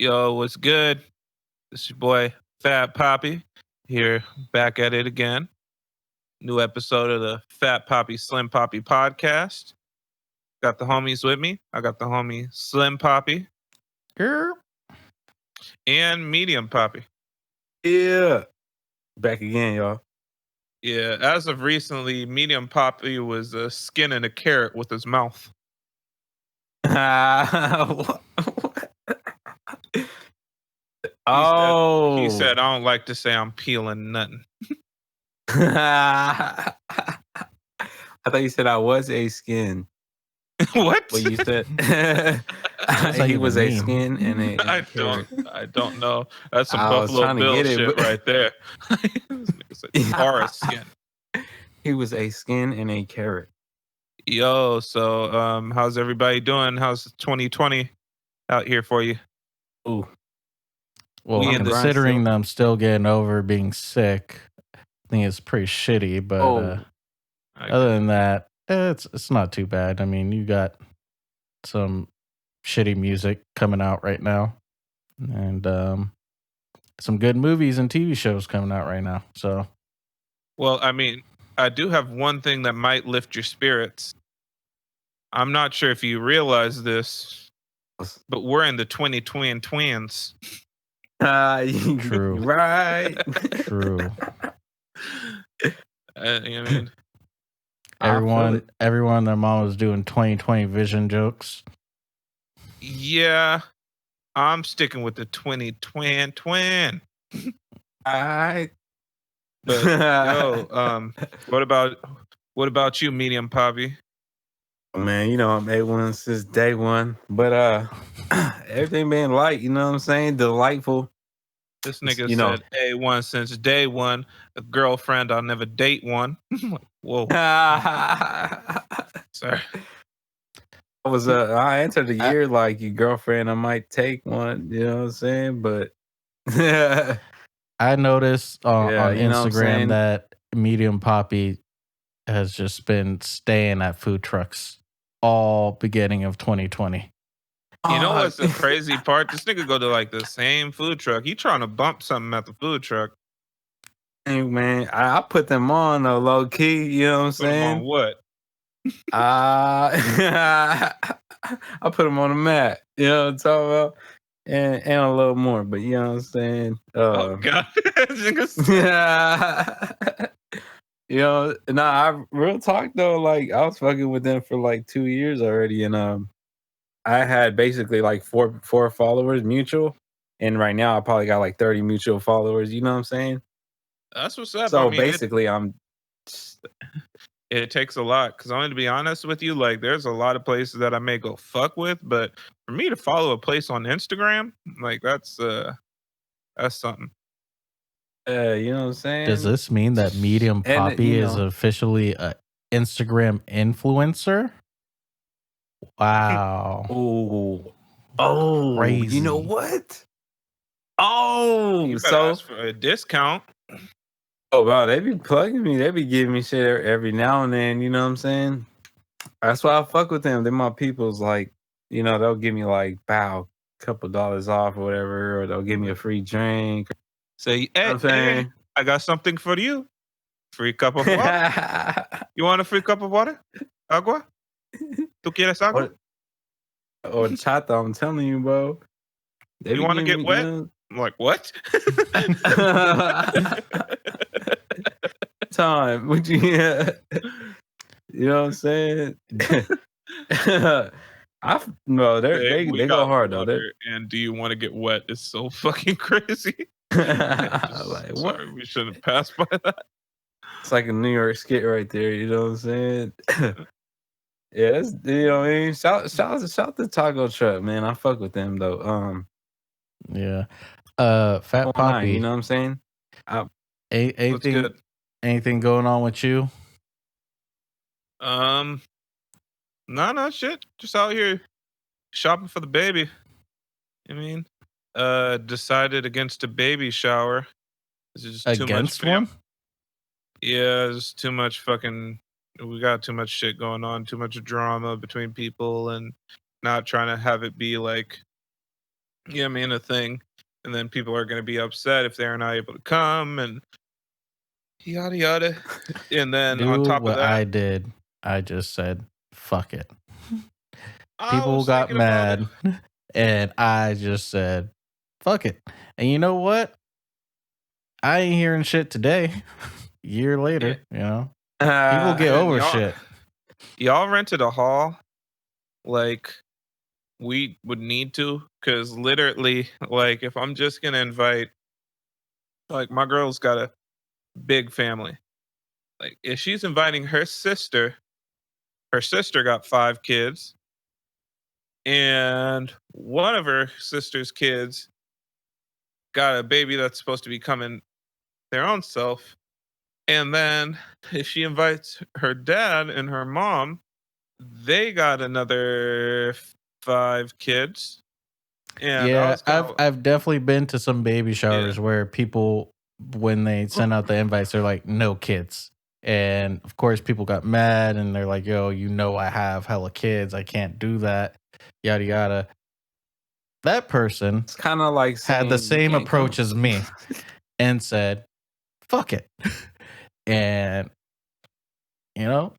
Yo, what's good? This is your boy Fat Papi here, back at it again. New episode of the Fat Papi Slim Papi podcast. Got the homies with me. I got the homie Slim Papi Grr. and Medium Papi. Yeah. Back again, y'all. Yeah, as of recently, Medium Papi was skinning a carrot with his mouth. He said, I don't like to say I'm peeling nothing. I thought you said I was a skin. What? What you said? He was a skin and a I carrot. don't know. That's some I was Buffalo trying to Bill get it, shit but- right there. This nigga said, Forest skin. He was a skin and a carrot. Yo, so how's everybody doing? How's 2020 out here for you? Ooh. Well, We in the considering them still getting over being sick, I think it's pretty shitty. But other than that, it's not too bad. I mean, you got some shitty music coming out right now, and some good movies and TV shows coming out right now. So, Well, I mean, I do have one thing that might lift your spirits. I'm not sure if you realize this, but we're in the 2020 twins. True. Right. true. I mean, Everyone, their mom was doing 2020 vision jokes. yeah, I'm sticking with the 2020 twin. I But yo, what about you, Medium Papi? Man, you know I'm A1 since day one. But everything been light, you know what I'm saying? Delightful. This nigga You know. said A1 since day one. A girlfriend, I'll never date one. I'm like, whoa, sorry. I entered the year like your girlfriend, I might take one, you know what I'm saying? But I noticed on you know what I'm Instagram saying? that Medium Poppy has just been staying at food trucks all beginning of 2020. You know what's the crazy part? This nigga go to like the same food truck. He trying to bump something at the food truck. Hey, man, I put them on low key, you know what I'm Put him saying? on what? I put them on the mat, you know what I'm talking about? And a little more, but you know what I'm saying? Oh god. You know, I real talk though, like I was fucking with them for like 2 years already, and I had basically like four followers mutual, and right now I probably got like 30 mutual followers. You know what I'm saying? That's what's up. So I mean, basically, it takes a lot. Because I'm going to be honest with you, like there's a lot of places that I may go fuck with, but for me to follow a place on Instagram, like that's something. you know what I'm saying? Does this mean that Medium And, Poppy you is know. officially an Instagram influencer? Wow. Oh, Crazy. you know what? Oh, You better so ask for a discount. wow, they be plugging me. They be giving me shit every now and then. You know what I'm saying? That's why I fuck with them. They're my people's. Like, you know, they'll give me like couple dollars off or whatever, or they'll give me a free drink. Say, You know what I'm saying? I got something for you. Free cup of water. You want a free cup of water? Agua? ¿Tú quieres agua? or chata, I'm telling you, bro. They You be want to giving get me, wet? I'm like, what? Time. Would you? You know what I'm saying? No, they We go got hard though. water, and do you want to get wet? It's so fucking crazy. Like, what? Sorry, we shouldn't pass by that. It's like a New York skit right there. You know what I'm saying? Yeah, that's, you know what I mean. Shout the Taco Truck, man. I fuck with them though. Yeah. Fat 09, Poppy. you know what I'm saying? What's good? Anything going on with you? No, shit. Just out here shopping for the baby. I mean, decided against a baby shower. Is it just too much Against one? Yeah, there's too much fucking. We got too much shit going on. Too much drama between people, and not trying to have it be like you know what I mean, a thing. And then people are going to be upset if they're not able to come and yada yada. And then on Do top of what that, I did. I just said, fuck it. I People was got thinking about it. mad, and I just said, fuck it. And you know what? I ain't hearing shit today. Year later, you know, people get And over shit. Y'all rented a hall, like we would need to, because literally, like, if I'm just gonna invite, like, my girl's got a big family. Like, if she's inviting her sister got 5 kids, and one of her sister's kids got a baby that's supposed to be coming their own self. And then if she invites her dad and her mom, they got another 5 kids. And Yeah, I was I've definitely been to some baby showers where people, when they send out the invites, they're like, no kids. And of course, people got mad and they're like, yo, you know, I have hella kids. I can't do that. Yada, yada. That person It's kind of like had the same approach as me and said, fuck it. And, you know,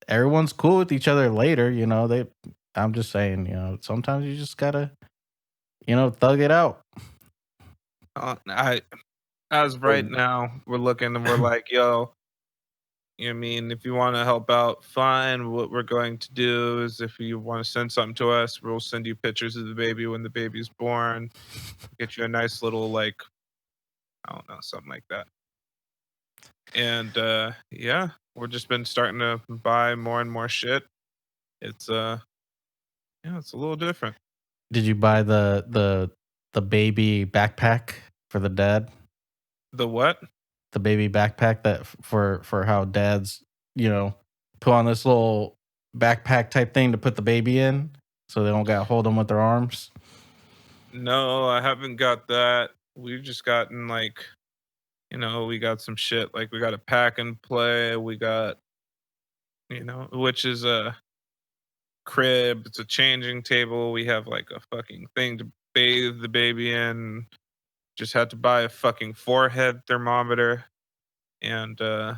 everyone's cool with each other later. You know, I'm just saying, you know, sometimes you just gotta, you know, thug it out. As right now, we're looking and we're like, yo, you know what I mean, if you want to help out, fine. What we're going to do is if you want to send something to us, we'll send you pictures of the baby when the baby's born. Get you a nice little, like, I don't know, something like that. And yeah, we're just been starting to buy more and more shit. It's yeah, it's a little different. Did you buy the baby backpack for the dad? The what? The baby backpack that for how dads, you know, put on this little backpack type thing to put the baby in so they don't got to hold them with their arms. No, I haven't got that. We've just gotten, like, you know, we got some shit, like we got a pack and play, we got, you know, which is a crib, it's a changing table, we have like a fucking thing to bathe the baby in. Just had to buy a fucking forehead thermometer. And yeah.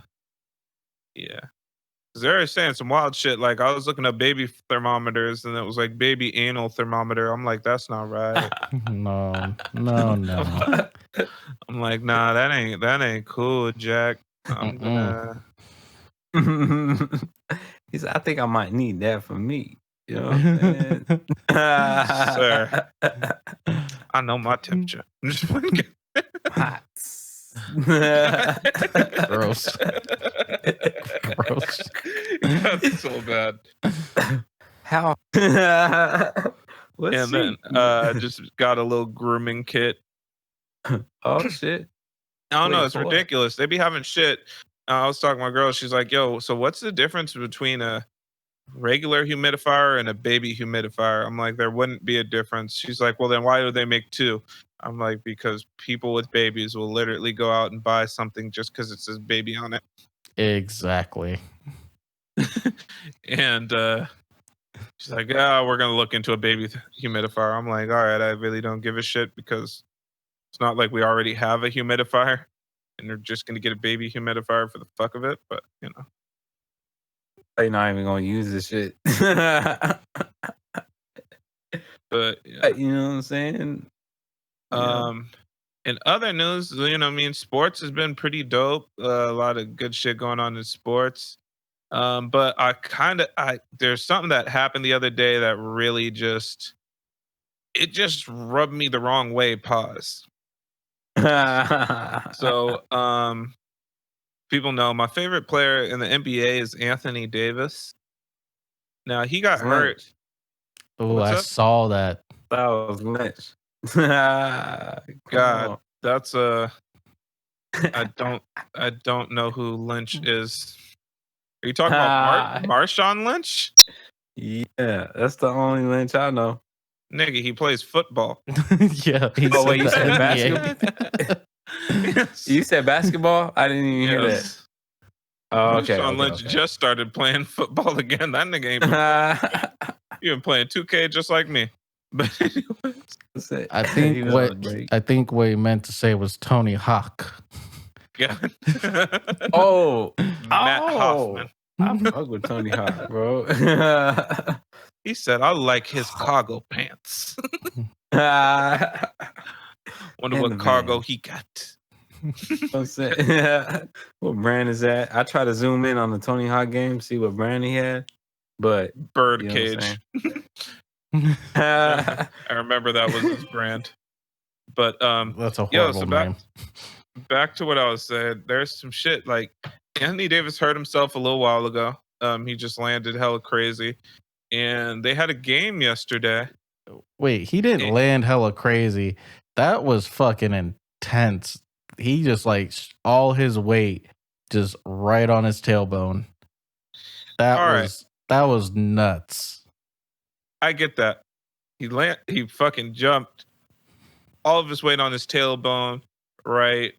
Cause they're saying some wild shit. Like, I was looking up baby thermometers and it was like baby anal thermometer. I'm like, that's not right. No. I'm like, nah, that ain't cool, Jack. I'm gonna He said, I think I might need that for me. You know what I'm saying? Sir, I know my temperature. I'm just Hot. Gross. Gross. That's so bad. How? And then just got a little grooming kit. Oh shit. I don't know, Wait, it's what? ridiculous. They be having shit. I was talking to my girl, she's like, yo, so what's the difference between a regular humidifier and a baby humidifier? I'm like, there wouldn't be a difference. She's like, well, then why do they make 2? I'm like, because people with babies will literally go out and buy something just because it says baby on it. Exactly. And she's like, yeah, we're going to look into a baby humidifier. I'm like, all right, I really don't give a shit because it's not like we already have a humidifier and they're just going to get a baby humidifier for the fuck of it. But, you know. They're not even going to use this shit. But, yeah. You know what I'm saying? In other news, you know, I mean, sports has been pretty dope. A lot of good shit going on in sports. But there's something that happened the other day that really just rubbed me the wrong way. Pause. So, people know my favorite player in the NBA is Anthony Davis. Now he got hurt. Oh, I saw that. That was Lynch. God, that's I don't know who Lynch is. Are you talking about Marshawn Lynch? Yeah, that's the only Lynch I know. Nigga, he plays football. Yeah. Oh wait, you said basketball? Yes. You said basketball? I didn't even hear that. Oh, okay. Marshawn Lynch just started playing football again. That nigga ain't been you been playing 2K just like me. But anyways, I think what he meant to say was Tony Hawk. yeah. Matt Hoffman. I fuck with Tony Hawk, bro. He said, "I like his cargo pants." Wonder what cargo he got. I'm saying, what brand is that? I try to zoom in on the Tony Hawk game, see what brand he had, but Birdcage. I remember that was his brand. But that's a horrible name. Back to what I was saying. There's some shit like Anthony Davis hurt himself a little while ago. He just landed hella crazy, and they had a game yesterday. Wait, he didn't land hella crazy. That was fucking intense. He just like all his weight just right on his tailbone. That was nuts. I get that. He fucking jumped all of his weight on his tailbone, right?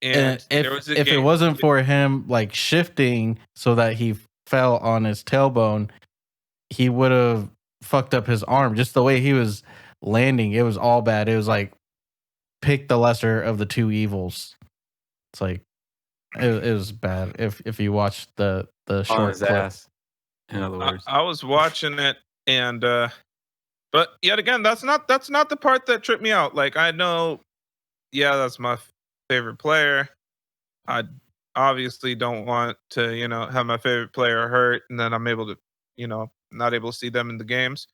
And if it wasn't for him like shifting so that he fell on his tailbone, he would have fucked up his arm. Just the way he was landing, it was all bad. It was like pick the lesser of the two evils. It's like it was bad. If you watch the short clip. Ass, in other words, I was watching it, and but yet again, that's not the part that tripped me out. Like, I know, yeah, that's my favorite player. I obviously don't want to, have my favorite player hurt, and then I'm able to, not able to see them in the games.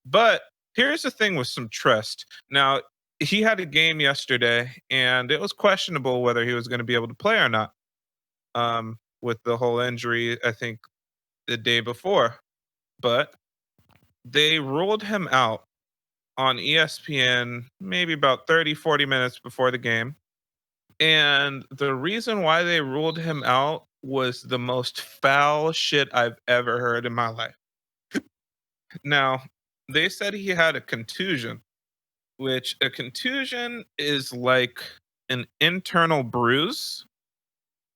But here's the thing with some trust. Now, he had a game yesterday, and it was questionable whether he was going to be able to play or not. With the whole injury, I think the day before, but they ruled him out on ESPN maybe about 30-40 minutes before the game. And the reason why they ruled him out was the most foul shit I've ever heard in my life. Now, they said he had a contusion, which a contusion is like an internal bruise.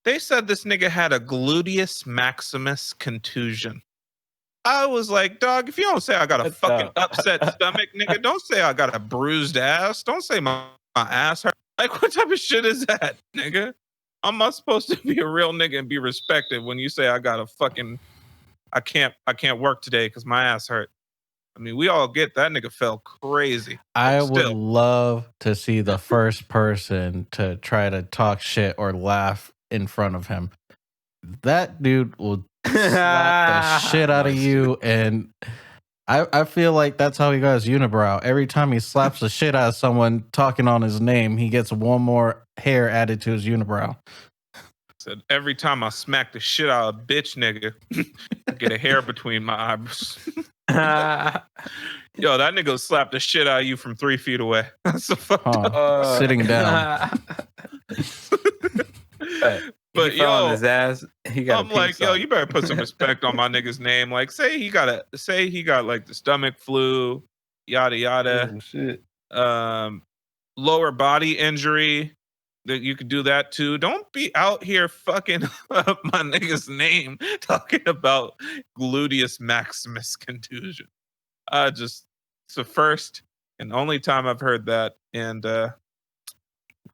They said this nigga had a gluteus maximus contusion. I was like, dog, if you don't say I got a fucking upset stomach, nigga, don't say I got a bruised ass. Don't say my ass hurt. Like, what type of shit is that, nigga? I'm not supposed to be a real nigga and be respected when you say I got a fucking, I can't work today because my ass hurt. I mean, we all get that nigga fell crazy. I would love to see the first person to try to talk shit or laugh in front of him. That dude will slap the shit out of you, and I feel like that's how he got his unibrow. Every time he slaps the shit out of someone talking on his name, he gets one more hair added to his unibrow. Said every time I smack the shit out of a bitch nigga, I get a hair between my eyebrows. Yo, that nigga slap the shit out of you from 3 feet away. That's so fucked up. Sitting down. But yo, on his ass, I'm like, yo, you better put some respect on my nigga's name. Like, say he got like the stomach flu, yada yada. Oh, shit. Lower body injury. That you could do that too. Don't be out here fucking up my nigga's name talking about gluteus maximus contusion. It's the first and only time I've heard that. And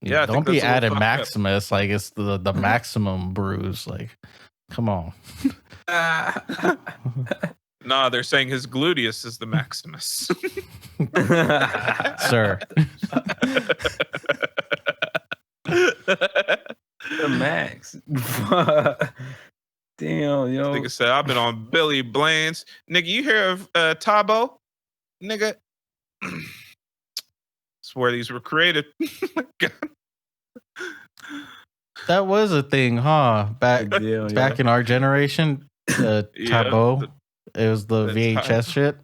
yeah, don't be adding Maximus like it's the maximum bruise. Like, come on. Nah, they're saying his gluteus is the Maximus. Sir. The Max. Damn, yo. Nigga said, I've been on Billy Blaine's. Nigga, you hear of Tabo? Nigga. That's where these were created. That was a thing, huh? Back in our generation, Tabo. It was the VHS shit.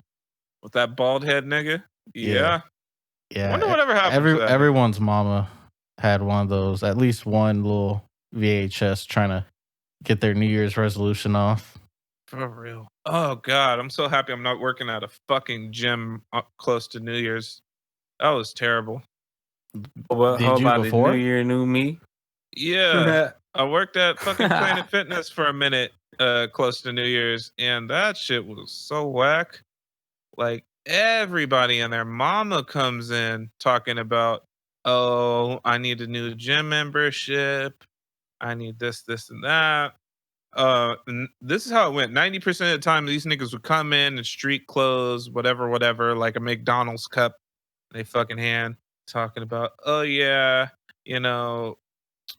With that bald head nigga? Yeah. Yeah. Wonder whatever happened to that. Everyone's mama had one of those, at least one little VHS trying to get their New Year's resolution off. For real. Oh, God. I'm so happy I'm not working at a fucking gym close to New Year's. That was terrible. Well, Did you before? New Year, new me? Yeah. I worked at fucking Planet Fitness for a minute close to New Year's, and that shit was so whack. Like, everybody and their mama comes in talking about, oh, I need a new gym membership. I need this, and that. And this is how it went. 90% of the time, these niggas would come in street clothes, whatever, like a McDonald's cup in a fucking hand, talking about, oh yeah, you know,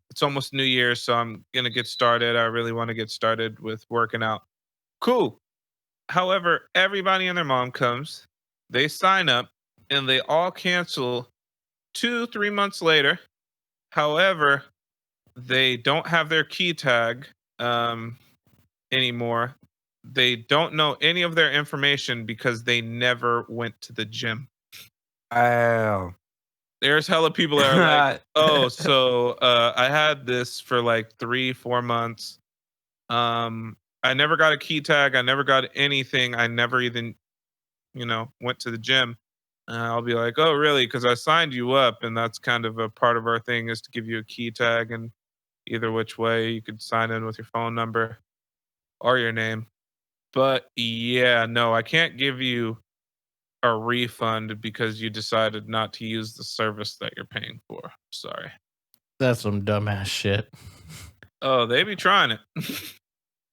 it's almost New Year, so I'm gonna get started. I really want to get started with working out. Cool. However, everybody and their mom comes, they sign up, and they all cancel 2-3 months later. However, they don't have their key tag anymore. They don't know any of their information because they never went to the gym. Wow. There's hella people that are like, oh, so I had this for like 3-4 months. I never got a key tag. I never got anything. I never even, went to the gym. I'll be like, oh, really? Because I signed you up, and that's kind of a part of our thing is to give you a key tag, and either which way you could sign in with your phone number or your name. But yeah, no, I can't give you a refund because you decided not to use the service that you're paying for. Sorry. That's some dumbass shit. Oh, they be trying it.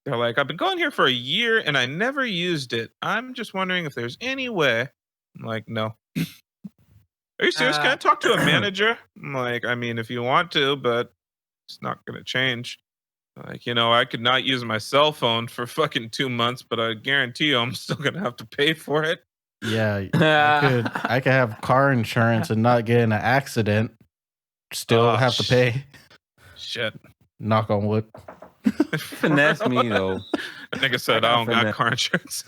They're like, I've been going here for a year and I never used it. I'm just wondering if there's any way. I'm like, no. Are you serious? Can I talk to a manager? I'm like, I mean, if you want to, but it's not going to change. Like, I could not use my cell phone for fucking 2 months, but I guarantee you I'm still going to have to pay for it. Yeah, I could have car insurance and not get in an accident. Still have to pay. Shit. Knock on wood. Finesse me though. Nigga said I don't got car insurance.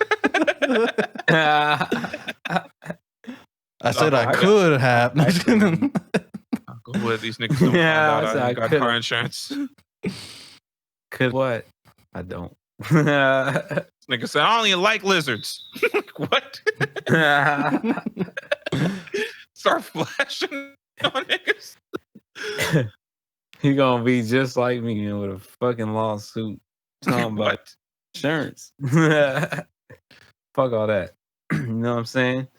I said I could have. I'll go with these niggas. Don't find out I got car insurance. Could what? I don't. Nigga said I don't even like lizards. Like, what? Start flashing on niggas. He gonna be just like me with a fucking lawsuit talking about insurance. Fuck all that. You know what I'm saying?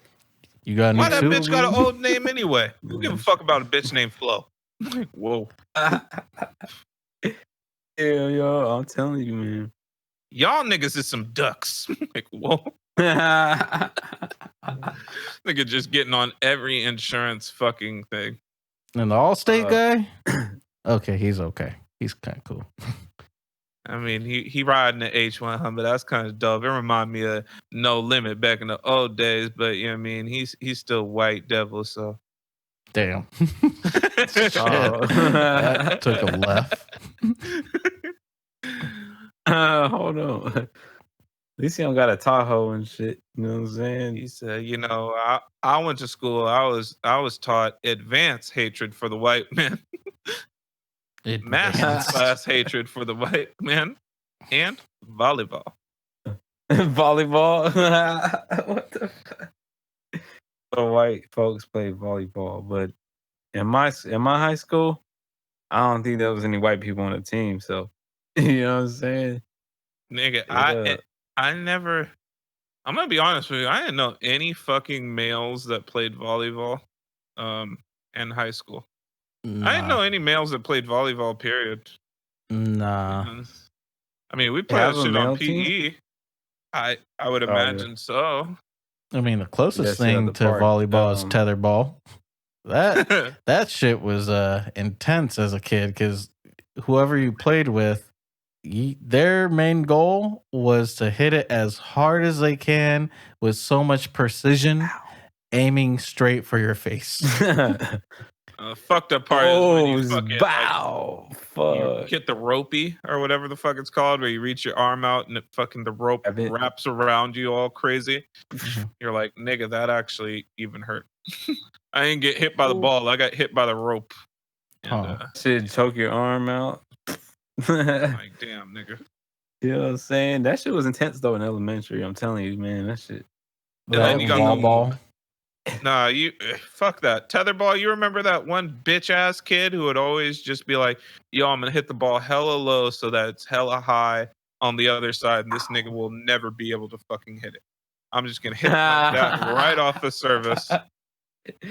You got why that bitch got an old name anyway? Who give a fuck about a bitch named Flo? Like, whoa. Yeah, yo, I'm telling you, man. Y'all niggas is some ducks. Like, whoa. Nigga just getting on every insurance fucking thing. And the Allstate guy? Okay, he's okay. He's kind of cool. I mean, he riding the H1 Hummer. That's kind of dope. It remind me of No Limit back in the old days, but you know what I mean? He's still white devil, so. Damn. That took a left. Hold on. At least he don't got a Tahoe and shit. You know what I'm saying? He said, I went to school. I was taught advanced hatred for the white man. Master class hatred for the white man. And volleyball. Volleyball? What the fuck? So white folks play volleyball, but in my high school, I don't think there was any white people on the team. So you know what I'm saying? Nigga, I never. I'm gonna be honest with you. I didn't know any fucking males that played volleyball, in high school. Nah. I didn't know any males that played volleyball. Period. Nah. I mean, we play that shit on PE. Team? I would imagine so. I mean, the closest thing to volleyball is tetherball. That shit was intense as a kid because whoever you played with, their main goal was to hit it as hard as they can with so much precision, aiming straight for your face. Fucked up part is when you fucking you hit the ropey or whatever the fuck it's called, where you reach your arm out and the rope wraps around you all crazy. You're like, nigga, that actually even hurt. I didn't get hit by the ball. I got hit by the rope. And, should choke your arm out. Like, damn, nigga. You know what I'm saying? That shit was intense though in elementary. I'm telling you, man, that shit. And then you got the ball. Nah, you fuck that tetherball. You remember that one bitch ass kid who would always just be like, "Yo, I'm gonna hit the ball hella low so that it's hella high on the other side, and this nigga will never be able to fucking hit it." I'm just gonna hit that right off the service.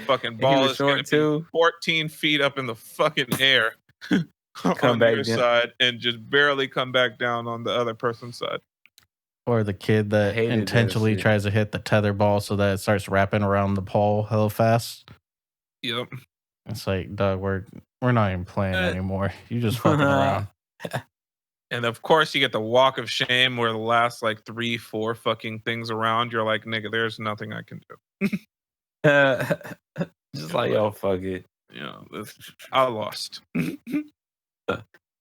Fucking ball is gonna be 14 feet up in the fucking air on your side and just barely come back down on the other person's side. Or the kid that intentionally tries to hit the tether ball so that it starts wrapping around the pole hella fast. Yep. It's like, dog, we're not even playing anymore. You just fucking around. And of course, you get the walk of shame where the last like 3-4 fucking things around, you're like, nigga, there's nothing I can do. Just like, yo, fuck it. Yeah, I lost. I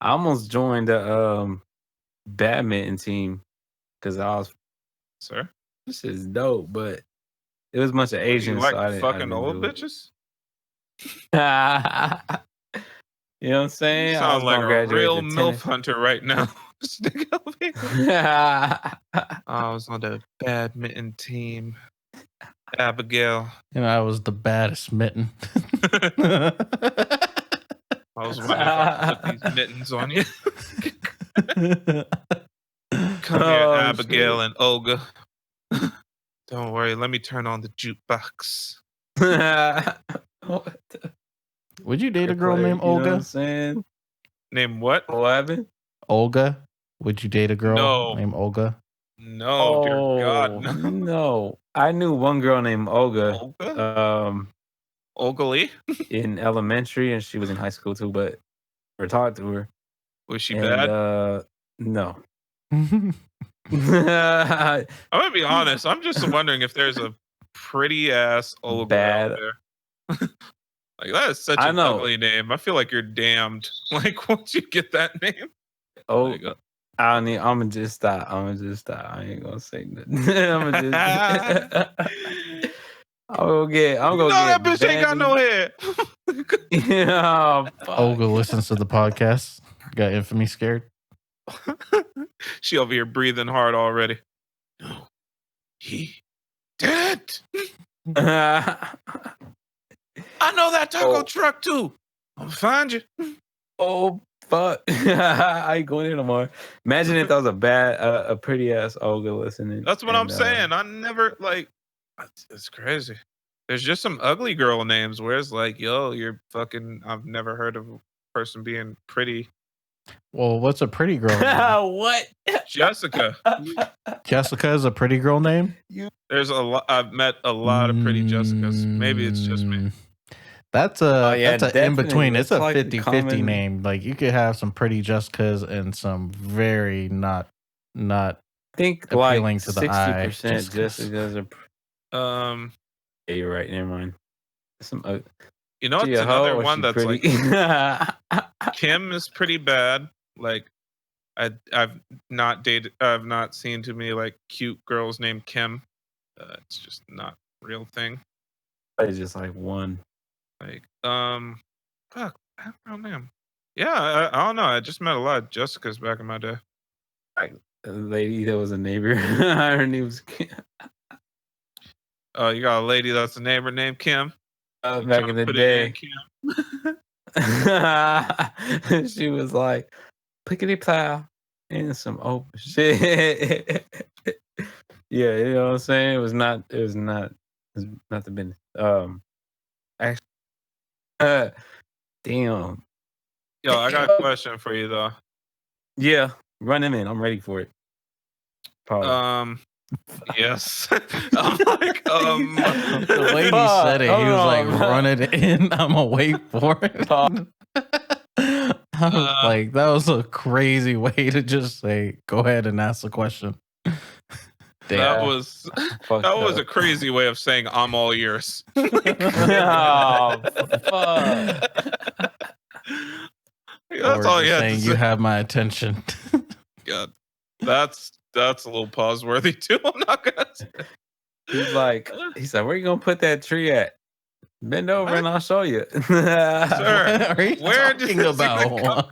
almost joined the badminton team because I was, sir, this is dope, but it was a bunch of Asians. You like fucking old bitches? You know what I'm saying? You sound like a real MILF hunter right now. I was on the badminton team. Abigail. And I was the baddest mitten. I was wondering if I put these mittens on you. Come here, Abigail and Olga. Don't worry, let me turn on the jukebox. Would you date a girl named Olga? You know what I'm saying? Name what? What happened? Olga. Would you date a girl named Olga? No, dear God, no. No. I knew one girl named Olga. Olga? Olga Lee? In elementary, and she was in high school too, but I talked to her. Was she bad? No. I'm gonna be honest. I'm just wondering if there's a pretty ass Olga out there. Like that is such an ugly name. I feel like you're damned. Like once you get that name. Oh, I'm gonna just stop. I ain't gonna say nothing. I'm gonna get. That bitch ain't got no head. Yeah. Olga listens to the podcast. Got Infamy scared. She over here breathing hard already. No, he dead. I know that taco truck too. I'll find you. Oh fuck! I ain't going there no more. Imagine if that was a pretty ass Olga listening. That's what I'm saying. I never like. It's crazy. There's just some ugly girl names where it's like, yo, you're fucking. I've never heard of a person being pretty. Well, what's a pretty girl name? What? Jessica. Jessica is a pretty girl name? There's a lot. I've met a lot of pretty Jessicas. Maybe it's just me. That's a in between. It's a 50-50 name. Like you could have some pretty Jessicas and some very not think appealing like to the eye. 60% Jessicas are. Yeah, you're right. Never mind. You know, it's another one that's pretty? Like Kim is pretty bad. Like I've not seen too many like cute girls named Kim. It's just not a real thing. It's just like one. Like fuck, I don't know. Yeah, I don't know. I just met a lot of Jessicas back in my day. Like a lady that was a neighbor. Her name was Kim. Oh, you got a lady that's a neighbor named Kim. Back in the day. She was like, pickety plow and some open shit. Yeah, you know what I'm saying? It was not the business. Actually, damn. Yo, I got a question for you though. Yeah, run him in. I'm ready for it. Pause. Yes. I'm like, the way he said it, he was like, run it in. I'm gonna wait for it. I was like, that was a crazy way to just say, go ahead and ask the question. That was a crazy way of saying I'm all ears. Like, oh, fuck. That's all you had to say. You have my attention. God, that's a little pause worthy too. I'm not gonna say. He said, where you gonna put that tree at? Bend over and I'll show you. Sir, where did you about?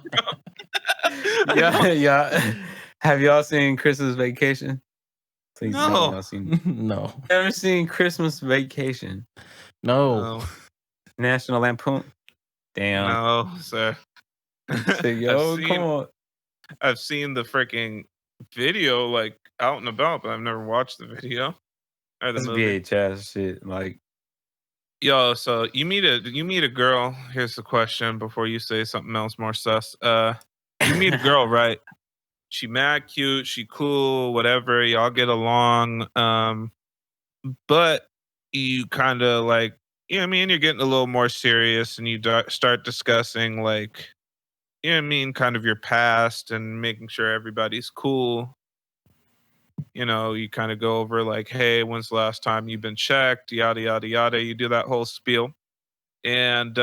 Yeah. Have y'all seen Christmas Vacation? Please no. No. Never seen Christmas Vacation? No. National Lampoon? Damn. No, sir. Yo, come on. I've seen the freaking video like out and about, but I've never watched the video. or the That's movie. VHS shit. Like, yo, so you meet a girl. Here's the question before you say something else more sus. You meet a girl, right? She mad cute, she cool, whatever. Y'all get along. But you kind of like, you know what I mean? You're getting a little more serious, and you start discussing like, you know what I mean, kind of your past and making sure everybody's cool. You know, you kind of go over like, hey, when's the last time you've been checked? Yada yada yada. You do that whole spiel, and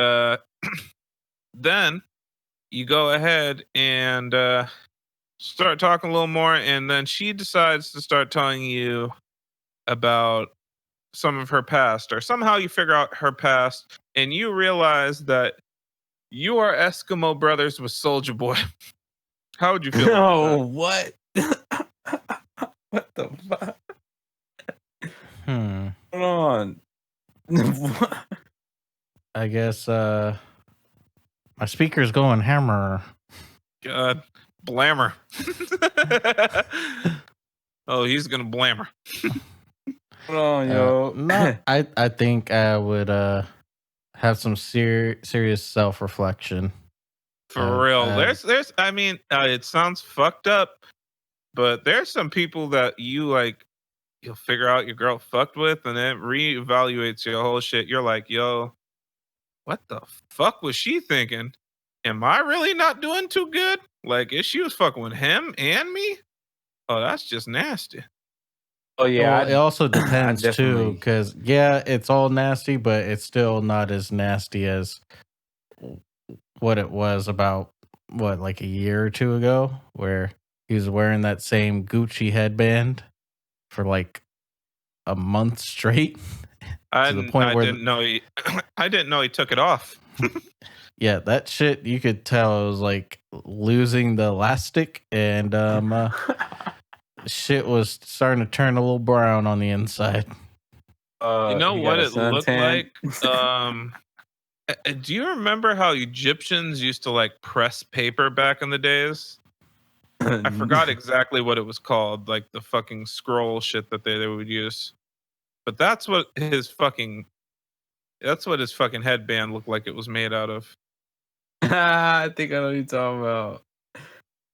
then you go ahead and start talking a little more, and then she decides to start telling you about some of her past, or somehow you figure out her past, and you realize that you are Eskimo brothers with Soldier Boy. How would you feel about that? what? What the fuck? Hold on. I guess my speaker's going hammer. God, blammer. Oh, he's gonna blammer. Hold on, yo. No, I think I would have some serious self-reflection. For real. There's I mean, it sounds fucked up, but there's some people that you like, you'll figure out your girl fucked with, and then reevaluates your whole shit. You're like, yo, what the fuck was she thinking? Am I really not doing too good? Like, if she was fucking with him and me? Oh, that's just nasty. Oh yeah, well, it also depends too, because it's all nasty, but it's still not as nasty as what it was about like a year or two ago, where he was wearing that same Gucci headband for like a month straight. To the point where didn't know he I didn't know he took it off. Yeah, that shit, you could tell it was like losing the elastic, and shit was starting to turn a little brown on the inside. You know what it looked like? Do you remember how Egyptians used to like press paper back in the days? I forgot exactly what it was called, like the fucking scroll shit that they would use. But that's what his fucking headband looked like it was made out of. I think I know what you're talking about.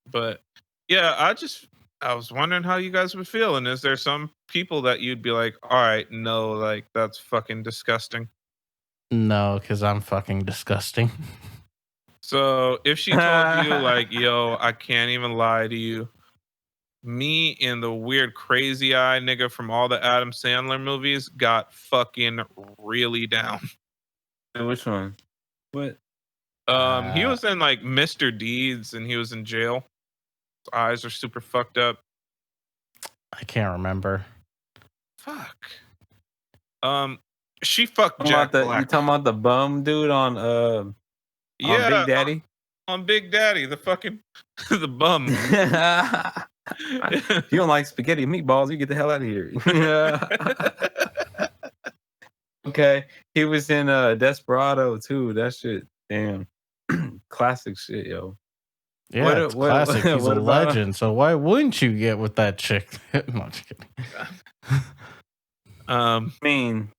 But yeah, I was wondering how you guys would feel. And is there some people that you'd be like, all right, no, like that's fucking disgusting? No, because I'm fucking disgusting. So if she told you like, yo, I can't even lie to you, me and the weird crazy eye nigga from all the Adam Sandler movies got fucking really down. Which one? What? He was in like Mr. Deeds, and he was in jail. His eyes are super fucked up. I can't remember. Fuck. She fucked Jack Black. You talking about the bum dude on Big Daddy? On Big Daddy, the fucking the bum. If you don't like spaghetti and meatballs, you get the hell out of here. Okay. He was in Desperado too. That shit, damn. Classic shit, yo. Yeah, it's classic. He's a legend. So why wouldn't you get with that chick? No, just kidding. I mean,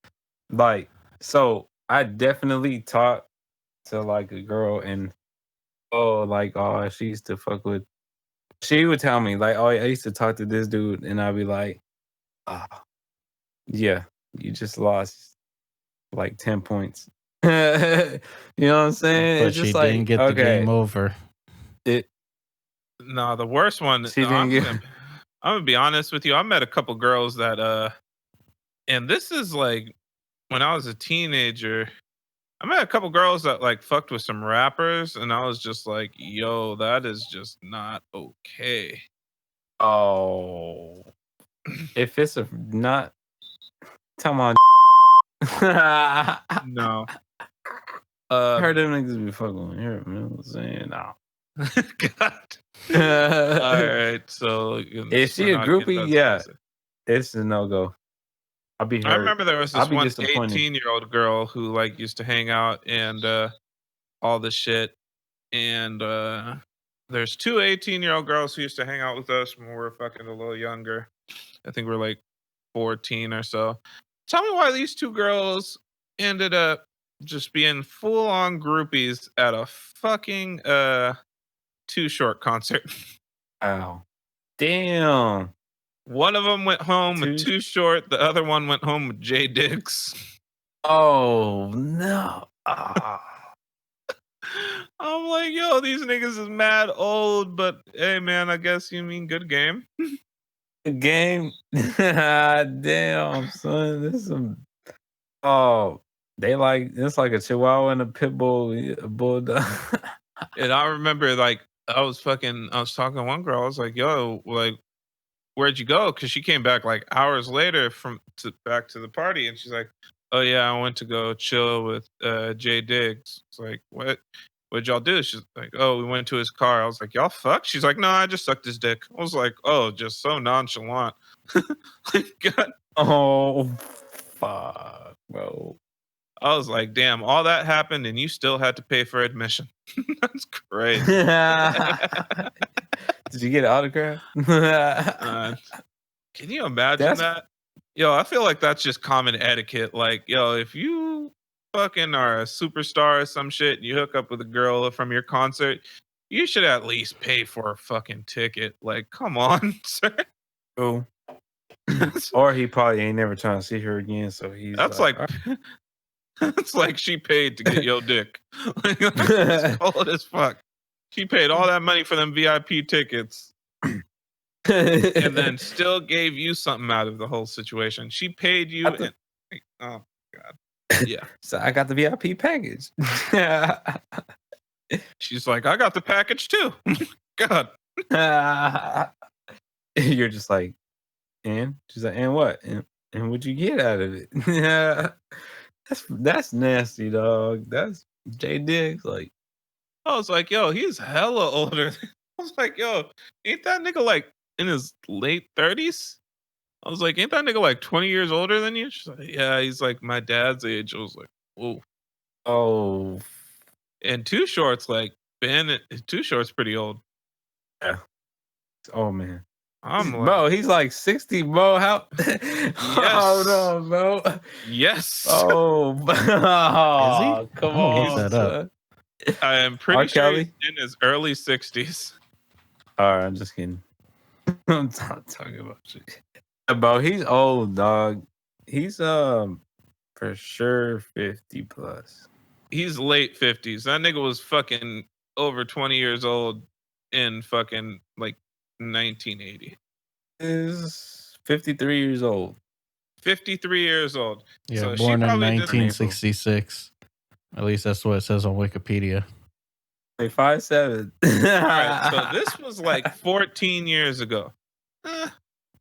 like, so I definitely talked to like a girl, and she used to fuck with. She would tell me like, oh, I used to talk to this dude, and I'd be like, yeah, you just lost like 10 points. You know what I'm saying? But it's just she didn't get the game over. No, the worst one. I'm gonna be honest with you. I met a couple girls that and this is like when I was a teenager. I met a couple girls that like fucked with some rappers, and I was just like, yo, that is just not okay. Oh, if it's not, come on. No. I heard them niggas be fucking here, man. I'm saying no. God. All right, so if she a groupie, yeah, it's a no go. I'll be hurt. I remember there was this one 18-year-old girl who like used to hang out and all this shit, and there's two 18-year-old girls who used to hang out with us when we were fucking a little younger. I think we're like 14 or so. Tell me why these two girls ended up just being full-on groupies at a fucking Too Short concert. Wow. Damn. One of them went home with Too Short. The other one went home with Jay Diggs. Oh, no. I'm like, yo, these niggas is mad old, but hey, man, I guess you mean good game. Good game? Damn, son. This is some... Oh, it's like a chihuahua and a pit bull, a bulldog. And I remember, like, I was talking to one girl. I was like, yo, like, where'd you go? Because she came back like hours later back to the party, and she's like, oh yeah, I went to go chill with Jay Diggs. It's like, what'd y'all do? She's like, oh, we went to his car. I was like, y'all fucked? She's like, no, I just sucked his dick. I was like, oh, just so nonchalant. God. Oh, fuck, bro. I was like, damn, all that happened and you still had to pay for admission. That's crazy. Did you get an autograph? Can you imagine that? Yo, I feel like that's just common etiquette. Like, yo, if you fucking are a superstar or some shit and you hook up with a girl from your concert, you should at least pay for a fucking ticket. Like, come on, sir. Oh. Or he probably ain't never trying to see her again, so he's that's like it's like she paid to get your dick. Like, that's cold as fuck. She paid all that money for them VIP tickets. And then still gave you something out of the whole situation. She paid you. Oh God. Yeah. So I got the VIP package. She's like, I got the package too. God. You're just like, and she's like, and what? And what'd you get out of it? Yeah. That's nasty, dog. That's Jay Diggs. Like, I was like, yo, he's hella older. I was like, yo, ain't that nigga like in his late 30s? I was like, ain't that nigga like 20 years older than you? She's like, yeah, he's like my dad's age. I was like, whoa. Oh. And Too Short's like, Too Short's pretty old. Yeah. Oh, man. I'm like, bro, he's like 60, bro. How? Yes. Hold on, bro. Yes. Oh, Is he? Come Look on. that up. I am pretty R. sure Kelly? he's in his early 60s. All right, I'm just kidding. I'm not talking about shit. Bro, he's old, dog. He's for sure 50 plus. He's late 50s. That nigga was fucking over 20 years old in fucking like 1980. Is 53 years old. 53 years old. Yeah, so born in probably 1966. At least that's what it says on Wikipedia. Like 5'7". All right, so this was like 14 years ago.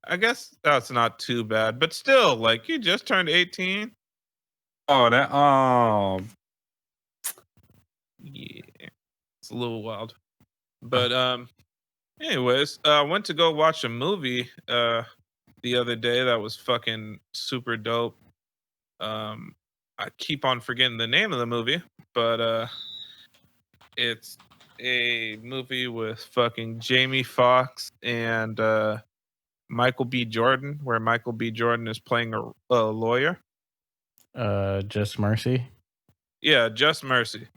I guess that's not too bad, but still, like, you just turned 18. Oh, yeah, it's a little wild. But anyways, I went to go watch a movie the other day that was fucking super dope. I keep on forgetting the name of the movie, but it's a movie with fucking Jamie Foxx and Michael B. Jordan, where Michael B. Jordan is playing a lawyer. Just Mercy. Yeah, Just Mercy.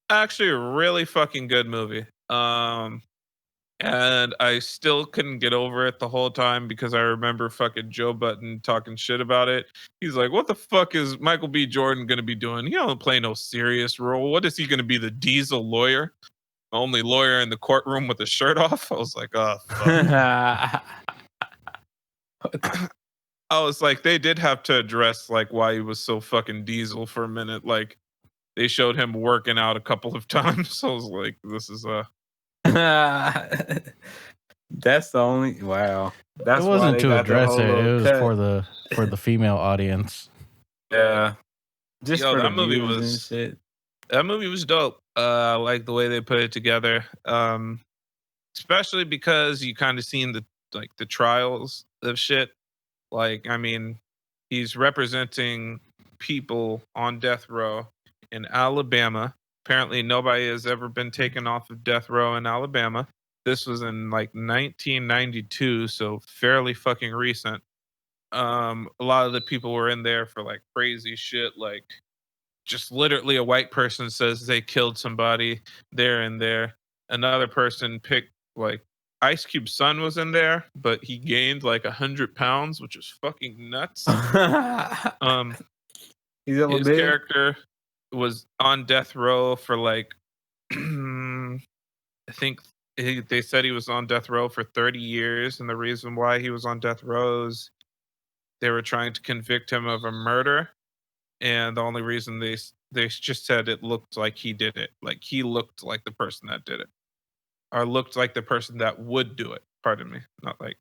Actually, a really fucking good movie. And I still couldn't get over it the whole time because I remember fucking Joe Budden talking shit about it. He's like, what the fuck is Michael B. Jordan going to be doing? He don't play no serious role. What is he going to be, the diesel lawyer? The only lawyer in the courtroom with the shirt off? I was like, oh, fuck. I was like, they did have to address like why he was so fucking diesel for a minute. Like, they showed him working out a couple of times. So I was like, this is that's the only wow. That's it wasn't to address it. It was cut. for the female audience. Yeah, just yo, for that the movie views was and shit. That movie was dope. I like the way they put it together, especially because you kind of seen the trials of shit. Like, I mean, he's representing people on death row in Alabama. Apparently, nobody has ever been taken off of death row in Alabama. This was in like 1992, so fairly fucking recent. A lot of the people were in there for like crazy shit, like just literally a white person says they killed somebody there and there. Another person picked like Ice Cube's son was in there, but he gained like 100 pounds, which is fucking nuts. His character was on death row for like I think they said he was on death row for 30 years, and the reason why he was on death row is they were trying to convict him of a murder, and the only reason they just said it looked like he did it, like he looked like the person that did it, or looked like the person that would do it. Pardon me, not like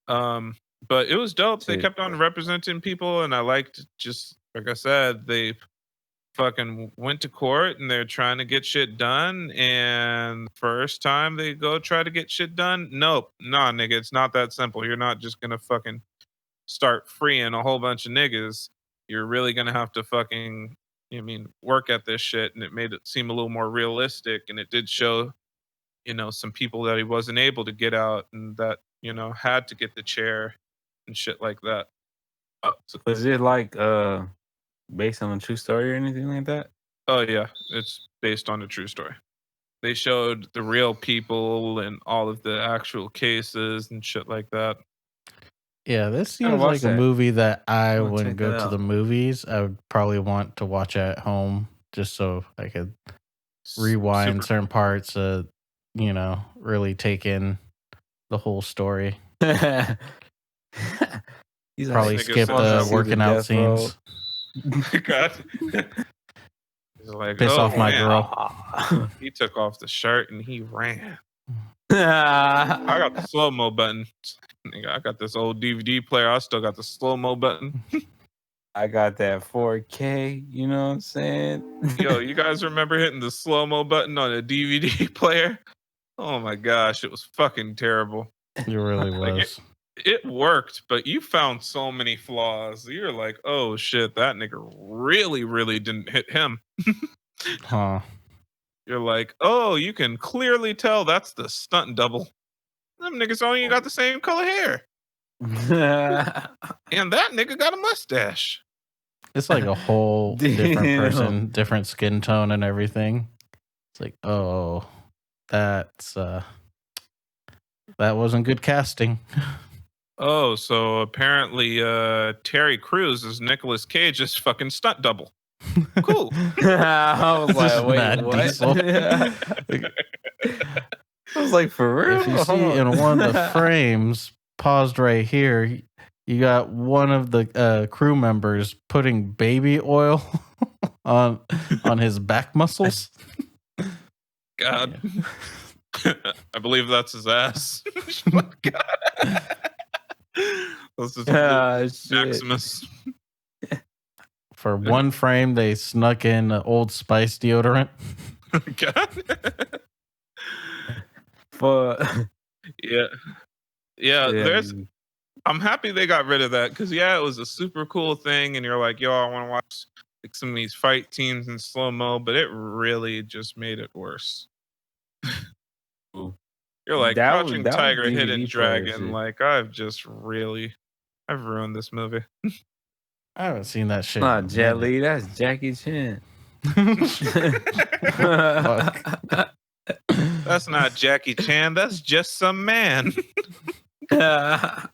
But it was dope. They kept on representing people, and I liked, just like I said, they fucking went to court and they're trying to get shit done. And first time they go try to get shit done, nope, nah, nigga, it's not that simple. You're not just gonna fucking start freeing a whole bunch of niggas. You're really gonna have to fucking, work at this shit. And it made it seem a little more realistic. And it did show, some people that he wasn't able to get out and that, had to get the chair and shit like that. Was it like based on a true story or anything like that? Oh yeah, it's based on a true story. They showed the real people and all of the actual cases and shit like that. Yeah, this seems like a movie that I wouldn't go to the movies. I would probably want to watch at home just so I could rewind certain parts, really take in the whole story. He's probably skip the working out scenes. God. He's like, piss off my girl. He took off the shirt and he ran. I got the slow-mo button. I got this old DVD player. I still got the slow-mo button. I got that 4K, you know what I'm saying? Yo, you guys remember hitting the slow-mo button on a DVD player? Oh my gosh, it was fucking terrible. It really was. It worked, but you found so many flaws. You're like, oh shit, that nigga really, really didn't hit him. Huh. You're like, oh, you can clearly tell that's the stunt double. Them niggas only got the same color hair. And that nigga got a mustache. It's like a whole different person, different skin tone and everything. It's like, oh, that wasn't good casting. Oh, so apparently Terry Crews is Nicolas Cage's fucking stunt double. Cool. I was like, wait, what? I was like, for real? If you see in one of the frames, paused right here, you got one of the crew members putting baby oil on his back muscles. God. Yeah. I believe that's his ass. God. This is Maximus. For one frame, they snuck in Old Spice deodorant. God. Yeah. I'm happy they got rid of that because it was a super cool thing, and you're like, yo, I want to watch like some of these fight scenes in slow mo, but it really just made it worse. You're like Crouching Tiger, Hidden Dragon. Like I've ruined this movie. I haven't seen that shit. Not Jet Li, that's Jackie Chan. That's not Jackie Chan. That's just some man. My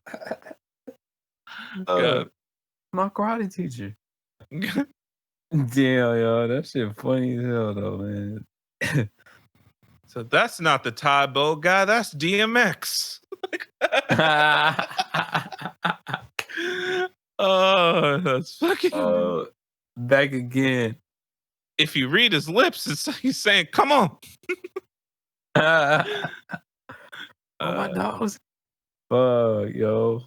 karate teacher. Damn, yo, that shit funny as hell, though, man. So that's not the Tybo guy. That's DMX. Oh, that's fucking. Back again. If you read his lips, he's saying, "Come on." My nose. Fuck, yo.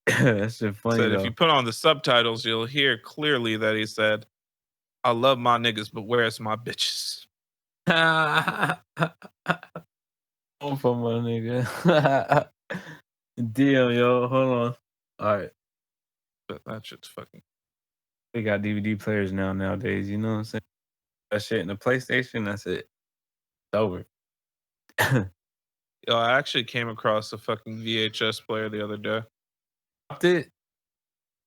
That shit funny. Said if you put on the subtitles, you'll hear clearly that he said, "I love my niggas, but where's my bitches?" Oh, for my nigga. Damn, yo. Hold on. All right. But that shit's fucking. We got DVD players nowadays. You know what I'm saying? That shit in the PlayStation. That's it. It's over. Yo, I actually came across a fucking VHS player the other day. it?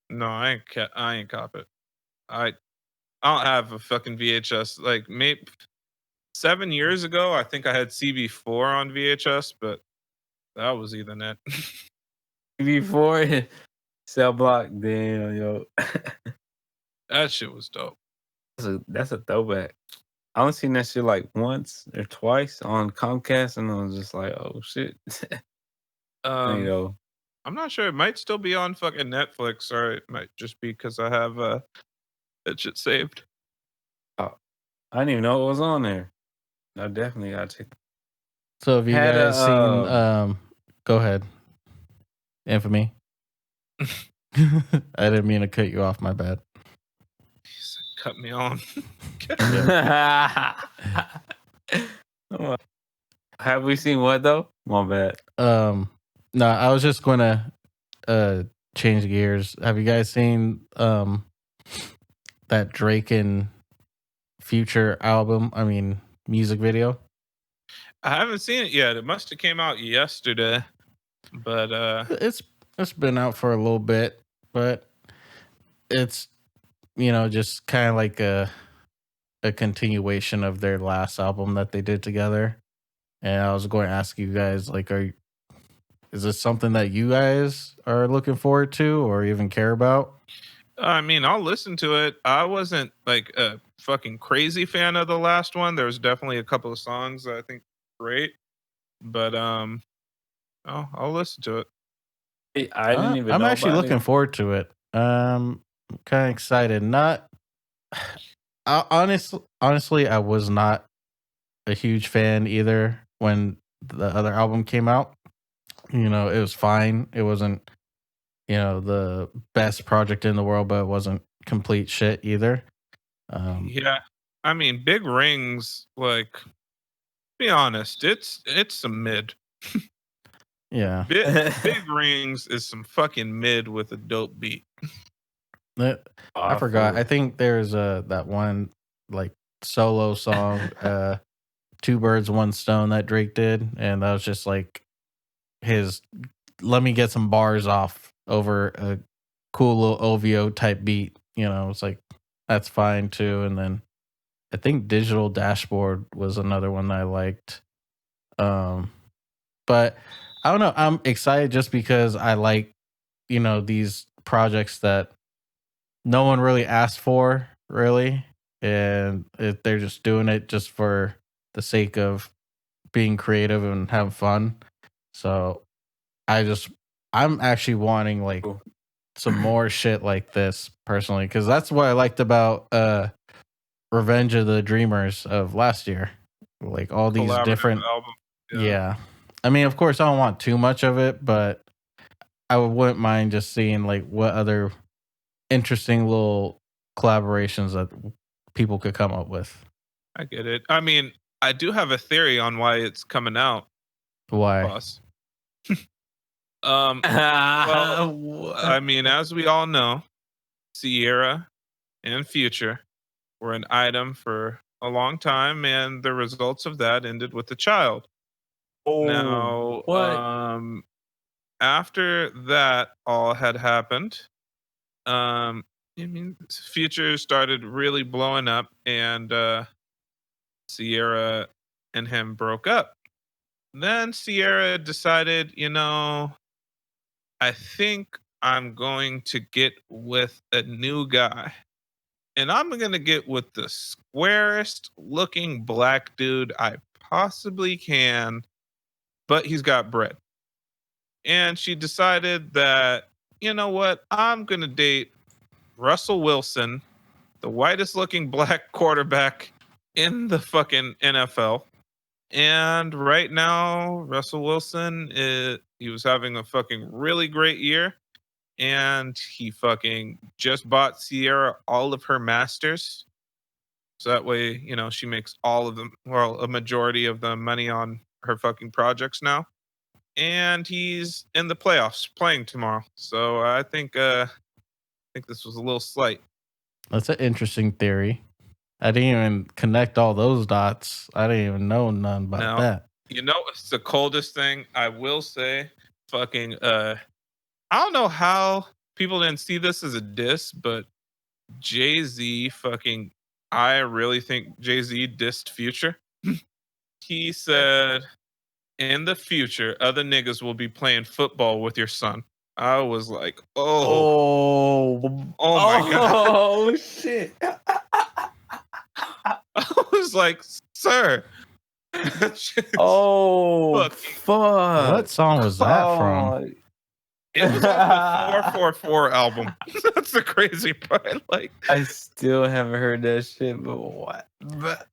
No, I ain't cop it. I don't have a fucking VHS. Like maybe 7 years ago, I think I had CB4 on VHS, but that was Ethernet. CB4 cell block. Damn, yo. That shit was dope. That's a throwback. I only seen that shit like once or twice on Comcast, and I was just like, oh shit. You know. I'm not sure. It might still be on fucking Netflix, or it might just be because I have that shit saved. Oh, I didn't even know it was on there. I definitely gotta check. So have you Had a, guys seen go ahead. Infamy. I didn't mean to cut you off, my bad. Cut me on. Have we seen what though? My bad. No, I was just gonna change gears. Have you guys seen that Drake and Future album? I mean, music video? I haven't seen it yet. It must have came out yesterday, but it's been out for a little bit, but it's just kind of like a continuation of their last album that they did together. And I was going to ask you guys, like, is this something that you guys are looking forward to or even care about? I mean, I'll listen to it. I wasn't like a fucking crazy fan of the last one. There was definitely a couple of songs that I think were great, but I'll listen to it. I didn't even. I'm actually looking forward to it. I'm kind of excited. Honestly, I was not a huge fan either when the other album came out. It was fine. It wasn't, the best project in the world, but it wasn't complete shit either. Yeah, I mean, Big Rings, like, be honest, it's some mid. Yeah, Big Rings is some fucking mid with a dope beat. I forgot. I think there's that one like solo song, Two Birds, One Stone that Drake did, and that was just like his let me get some bars off over a cool little OVO type beat. It's like that's fine too. And then I think Digital Dashboard was another one that I liked. But I don't know. I'm excited just because I like, these projects that no one really asked for, really. And they're just doing it just for the sake of being creative and having fun. So I'm actually wanting like some more shit like this personally, because that's what I liked about Revenge of the Dreamers of last year. Like all these different album. Yeah. I mean, of course, I don't want too much of it, but I wouldn't mind just seeing like what other interesting little collaborations that people could come up with. I get it. I mean, I do have a theory on why it's coming out. Why? Boss. Well, I mean, as we all know, Sierra and Future were an item for a long time, and the results of that ended with a child. Now, what? After that all had happened, I mean, Future started really blowing up, and Sierra and him broke up. Then Sierra decided, I think I'm going to get with a new guy. And I'm going to get with the squarest looking black dude I possibly can, but he's got bread. And she decided that, you know what? I'm going to date Russell Wilson, the whitest looking black quarterback in the fucking NFL. And right now, Russell Wilson he was having a fucking really great year. And he fucking just bought Sierra all of her masters. So that way, she makes all of them, well, a majority of the money on her fucking projects now. And he's in the playoffs playing tomorrow. So I think this was a little slight. That's an interesting theory. I didn't even connect all those dots. I didn't even know none about that. It's the coldest thing I will say. Fucking I don't know how people didn't see this as a diss, but Jay-Z I really think Jay-Z dissed Future. He said, in the future, other niggas will be playing football with your son. I was like, oh my God. Oh, shit. I was like, sir. Oh, fuck. What song was that from? It was off the 444 album. That's the crazy part. Like, I still haven't heard that shit, but what? But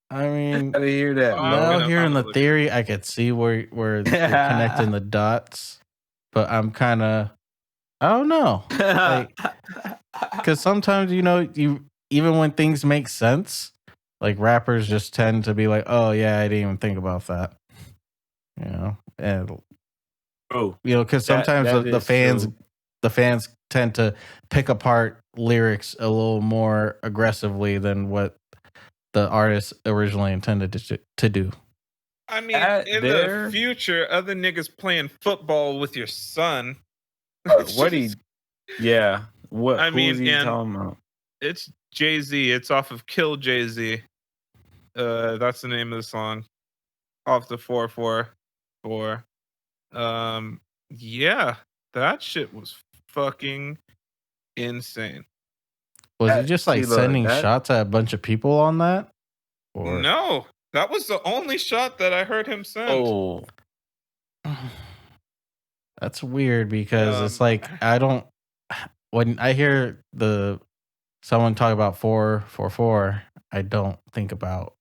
I mean, gotta hear that. Now hearing the theory, I could see where they're connecting the dots, but I'm kind of, I don't know, like, because sometimes you even when things make sense, like rappers just tend to be like, oh yeah, I didn't even think about that, and because sometimes the fans tend to pick apart lyrics a little more aggressively than what the artist originally intended to do. I mean, in the future, other niggas playing football with your son. What he? Yeah. What? I mean, who's he talking about? It's Jay-Z. It's off of Kill Jay-Z. That's the name of the song. Off the 444. Yeah, that shit was fucking insane. Was he just like sending shots at a bunch of people on that? Or? No, that was the only shot that I heard him send. Oh, that's weird because it's like when I hear someone talk about 444, I don't think about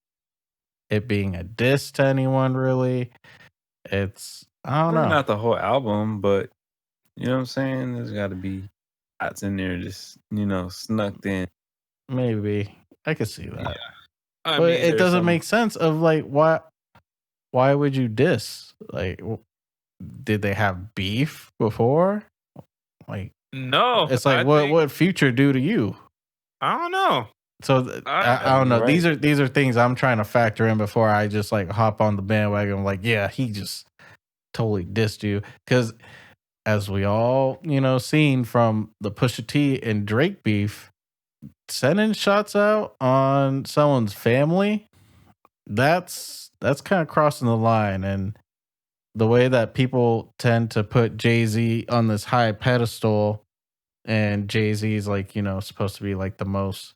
it being a diss to anyone really. It's I don't know. Not the whole album, but you know what I'm saying? There's got to be shots in there just, snuck in. Maybe. I could see that. Yeah. But it doesn't make sense of like why would you diss? Like did they have beef before? Like no. It's like what Future do to you? I don't know. So I don't know. Right. These are things I'm trying to factor in before I just like hop on the bandwagon. Like, yeah, he just totally dissed you. Because as we all seen from the Pusha T and Drake beef, sending shots out on someone's family, that's kind of crossing the line. And the way that people tend to put Jay-Z on this high pedestal, and Jay-Z is like supposed to be like the most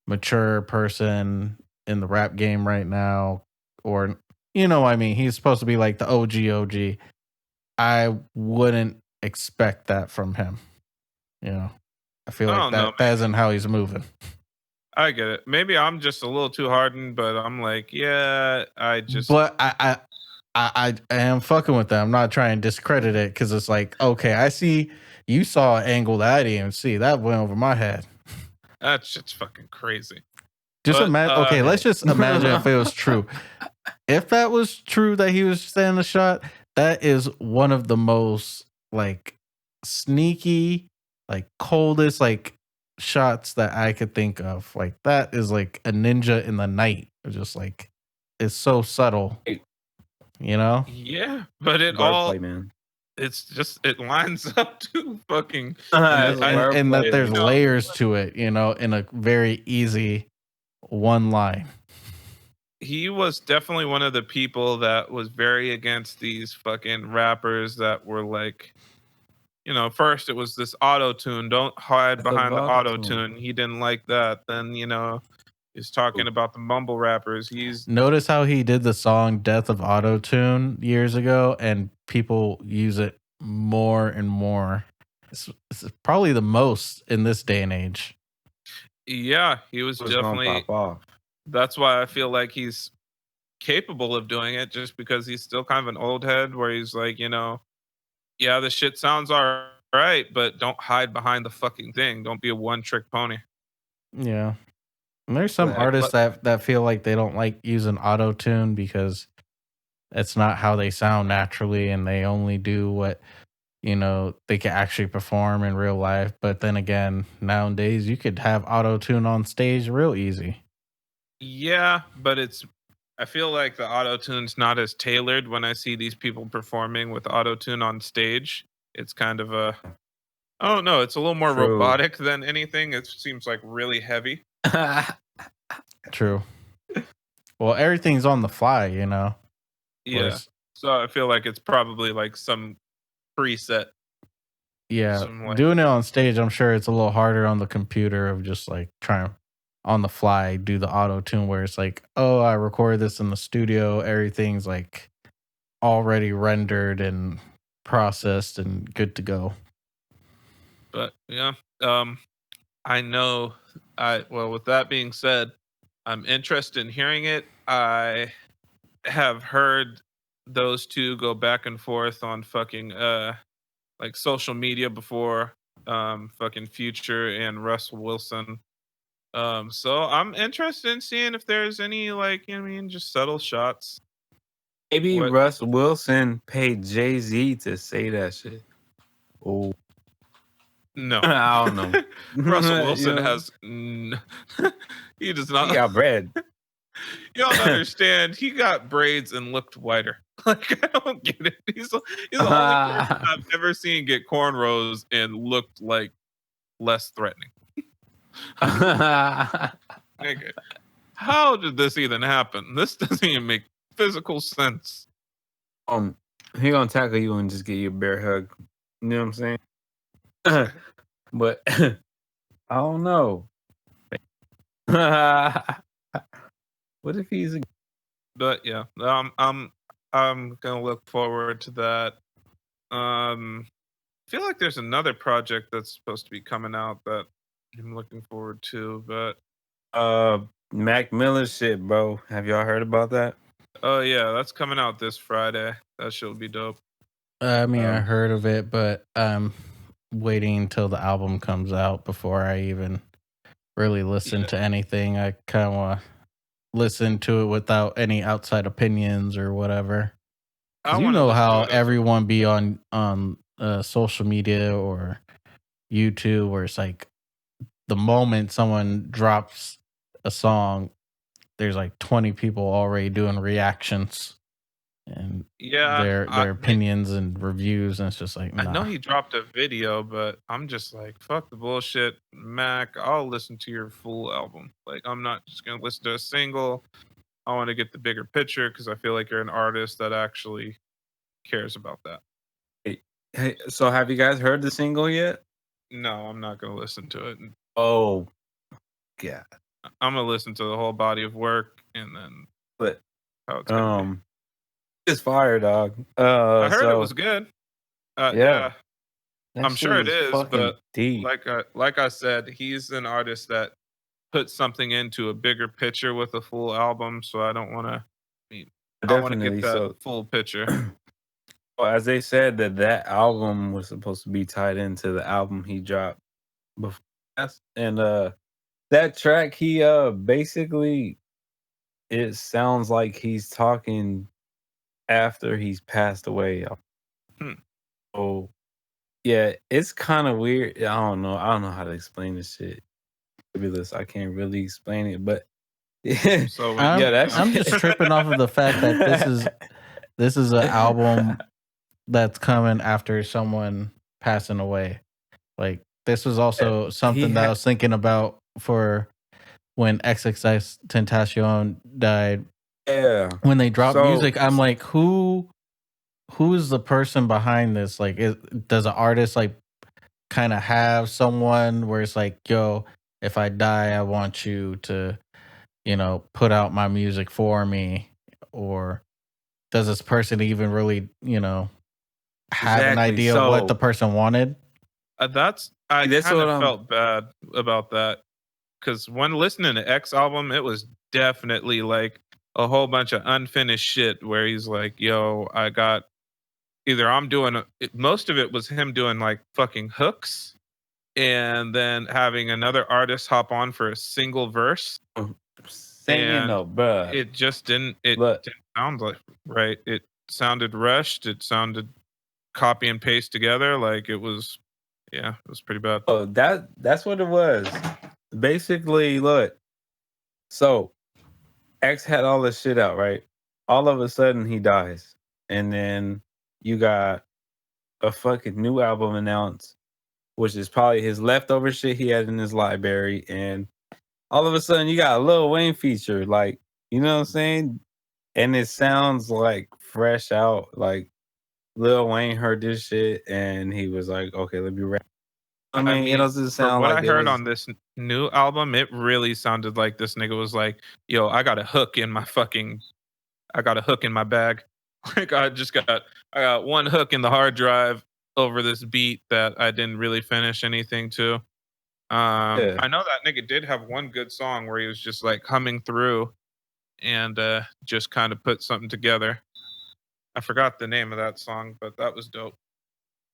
mature person in the rap game right now, or he's supposed to be like the OG. I wouldn't expect that from him. I feel like that isn't how he's moving. I get it. Maybe I'm just a little too hardened, but I'm like, yeah, But I am fucking with that. I'm not trying to discredit it because it's like, okay, I see you saw an angle that I didn't even see. That went over my head. That shit's fucking crazy. Just imagine. Okay, let's just imagine if it was true. If that was true that he was sending a shot, that is one of the most like sneaky, like coldest, like shots that I could think of. Like that is like a ninja in the night. Just like it's so subtle, Yeah, but it it's just it lines up to fucking and that there's layers to it, in a very easy one line. He was definitely one of the people that was very against these fucking rappers that were like, first it was this auto-tune. Don't hide behind the auto-tune. He didn't like that. Then, he's talking about the mumble rappers. Notice how he did the song Death of Auto-Tune years ago, and people use it more and more. It's probably the most in this day and age. Yeah, he was definitely pop off. That's why I feel like he's capable of doing it, just because he's still kind of an old head where he's like, yeah, the shit sounds all right, but don't hide behind the fucking thing. Don't be a one-trick pony. Yeah. And there's some artists that feel like they don't like using auto-tune because it's not how they sound naturally, and they only do what they can actually perform in real life. But then again, nowadays you could have auto-tune on stage real easy. Yeah, but it's I feel like the auto-tune's not as tailored when I see these people performing with auto-tune on stage. It's kind of a, I don't know, it's a little more True. robotic than anything. It seems like really heavy. True. Well, everything's on the fly, you know. Yeah. Whereas, So I feel like it's probably like some preset. yeah, Some, like, doing it on stage, I'm sure it's a little harder on the computer of just like trying on the fly do the auto tune where it's like, oh, I recorded this in the studio. Everything's like already rendered and processed and good to go. But yeah, I know. Well, with that being said, I'm interested in hearing it. I have heard those two go back and forth on fucking like social media before, fucking Future and Russell Wilson. So I'm interested in seeing if there's any, like, you know what I mean, just subtle shots. Maybe What- Russ Wilson paid Jay-Z to say that shit. Oh, No, I don't know. Russell Wilson You know? has. He does not. He got bread. You don't understand. He got braids and looked whiter. Like, I don't get it. He's the only person I've ever seen get cornrows and looked like less threatening. Nigga, how did this even happen? This doesn't even make physical sense. He gonna tackle you and just give you a bear hug. You know what I'm saying? But I don't know. What if he's a... But yeah, I'm gonna look forward to that. I feel like there's another project that's supposed to be coming out that I'm looking forward to, but Mac Miller shit, bro. Have y'all heard about that? oh yeah, that's coming out this Friday. That shit will be dope. I mean, I heard of it, but I'm waiting until the album comes out before I even really listen to anything. I kind of want to listen to it without any outside opinions or whatever. You know how everyone be on social media or YouTube where it's like the moment someone drops a song, there's like 20 people already doing reactions and their opinions and reviews, and it's just like, nah. I know he dropped a video, but I'm just like, fuck the bullshit, Mac. I'll listen to your full album. Like, I'm not just gonna listen to a single. I want to get the bigger picture because I feel like you're an artist that actually cares about that. Hey, so have you guys heard the single yet? No, I'm not gonna listen to it. Oh, yeah. I'm gonna listen to the whole body of work and then. But how it's gonna be. It's fire, dog. I heard it was good. Yeah. I'm sure it is, but deep. like I said, he's an artist that puts something into a bigger picture with a full album. So I don't want to. I want to get that full picture. Well, as they said that album was supposed to be tied into the album he dropped before, and that track he basically, it sounds like he's talking after he's passed away. Oh, yeah, it's kind of weird. I don't know how to explain this shit. I can't really explain it, but so I'm just tripping off of the fact that this is an album that's coming after someone passing away. Like, this was also something that I was thinking about for when XXX Tentacion died. Yeah. When they dropped music, I'm like, who's the person behind this? Like, does an artist like kind of have someone where it's like, yo, if I die, I want you to, put out my music for me? Or does this person even really, have an idea of what the person wanted? I kind of felt bad about that because when listening to X album, it was definitely like a whole bunch of unfinished shit where he's like, yo, I got most of it was him doing like fucking hooks and then having another artist hop on for a single verse. Singing though, bruh. It just didn't sound like right. It sounded rushed. It sounded copy and paste together. Like it was pretty bad. Oh, that's what it was. Basically, look. So X had all this shit out, right? All of a sudden he dies. And then you got a fucking new album announced, which is probably his leftover shit he had in his library. And all of a sudden you got a Lil Wayne feature, like, you know what I'm saying? And it sounds like fresh out. Like Lil Wayne heard this shit and he was like, okay, let me rap. I mean, it doesn't from sound what like I it heard was. on this new album, it really sounded like this nigga was like, "Yo, I got a hook in my bag. Like I got one hook in the hard drive over this beat that I didn't really finish anything to." Yeah. I know that nigga did have one good song where he was just like humming through and just kind of put something together. I forgot the name of that song, but that was dope.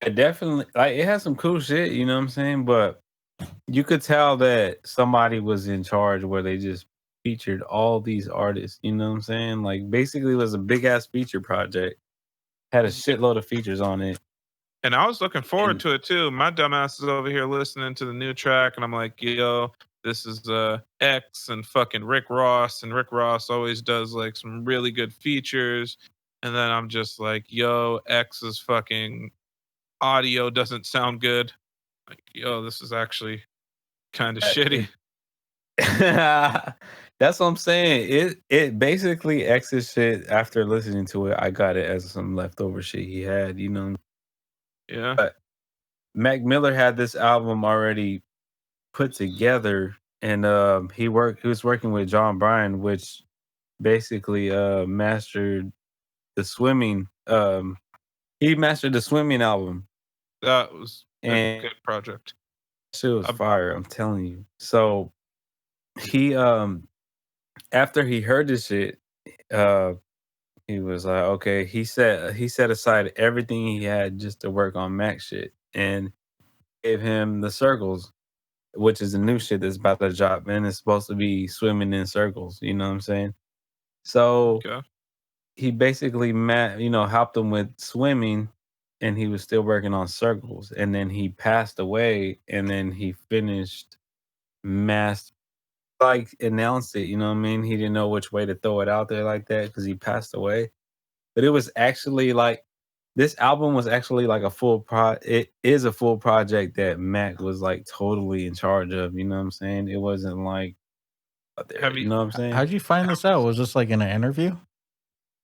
It definitely, like, it has some cool shit, you know what I'm saying? But you could tell that somebody was in charge where they just featured all these artists, you know what I'm saying? Like basically it was a big ass feature project. Had a shitload of features on it. And I was looking forward And to it too. My dumbass is over here listening to the new track, and I'm like, yo, this is X and fucking Rick Ross, and Rick Ross always does like some really good features. And then I'm just like, yo, X's fucking audio doesn't sound good. Like, yo, this is actually kind of shitty. that's what I'm saying. It basically X's shit. After listening to it, I got it as some leftover shit he had, you know. Yeah. But Mac Miller had this album already put together, and he was working with John Bryan, which basically mastered the swimming. He mastered the swimming album, That was a and good project. shit was fire. I'm telling you. So he after he heard this shit, uh he was like, okay, he set aside everything he had just to work on Mac shit and gave him the circles, which is the new shit that's about to drop, and it's supposed to be swimming in circles, you know what I'm saying? So Okay. he basically helped him with swimming, and he was still working on circles, and then he passed away, and then he finished mass like announced it, you know what I mean? He didn't know which way to throw it out there like that because he passed away. But it was actually like this album was actually like it is a full project that Mac was like totally in charge of, you know what I'm saying? It wasn't like out there, Have you you know what I'm saying? How'd you find this out? Was this like in an interview?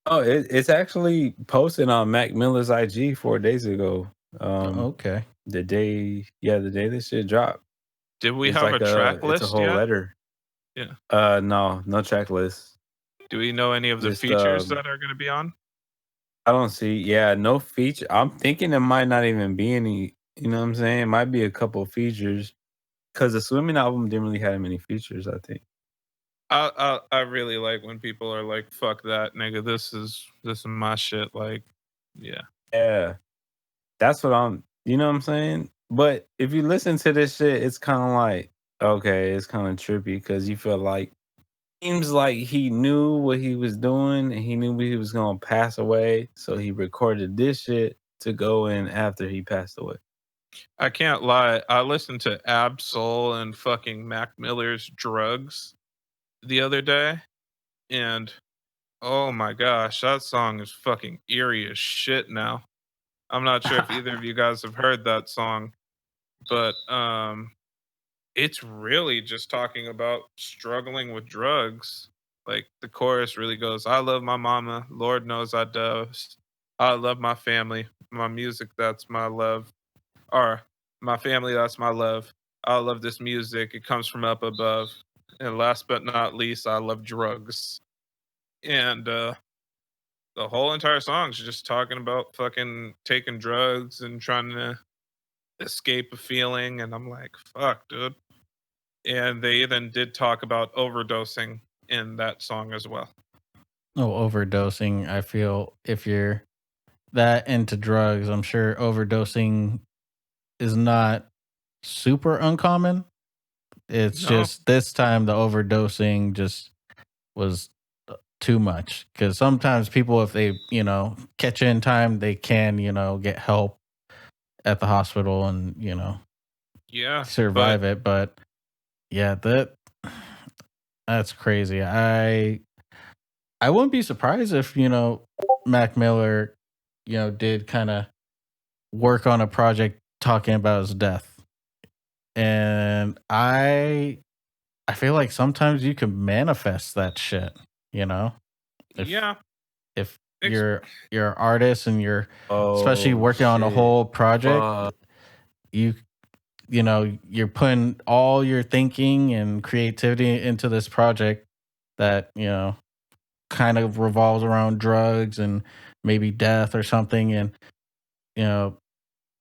Oh, it's actually posted on Mac Miller's IG 4 days ago. Okay. The day this shit dropped. Did we It's have like a track it's a list whole yet? letter. Yeah. No track list. Do we know any of the Just features that are going to be on? I don't see, yeah, no feature. I'm thinking there might not even be any, you know what I'm saying? It might be a couple of features because the swimming album didn't really have many features, I think. I really like when people are like, "Fuck that, nigga. This is my shit." Like, yeah. Yeah, that's you know what I'm saying? But if you listen to this shit, it's kind of like, okay, it's kind of trippy because you feel like, seems like he knew what he was doing and he knew he was going to pass away. So he recorded this shit to go in after he passed away. I can't lie. I listened to Ab Soul and fucking Mac Miller's Drugs the other day, and oh my gosh, that song is fucking eerie as shit now. I'm not sure if either of you guys have heard that song, but it's really just talking about struggling with drugs. Like the chorus really goes, "I love my mama, Lord knows I does. I love my family, my music, that's my love. Or my family, that's my love. I love this music, it comes from up above. And last but not least, I love drugs." And the whole entire song's just talking about fucking taking drugs and trying to escape a feeling. And I'm like, fuck, dude. And they even did talk about overdosing in that song as well. No overdosing. I feel if you're that into drugs, I'm sure overdosing is not super uncommon. It's No, just this time the overdosing just was too much because sometimes people, if they catch it in time, they can get help at the hospital and yeah, but survive it. But yeah, that's crazy. I wouldn't be surprised if, Mac Miller, did kind of work on a project talking about his death. And I feel like sometimes you can manifest that shit, If if you're an artist and you're especially working on a whole project, you're putting all your thinking and creativity into this project that, kind of revolves around drugs and maybe death or something. And, I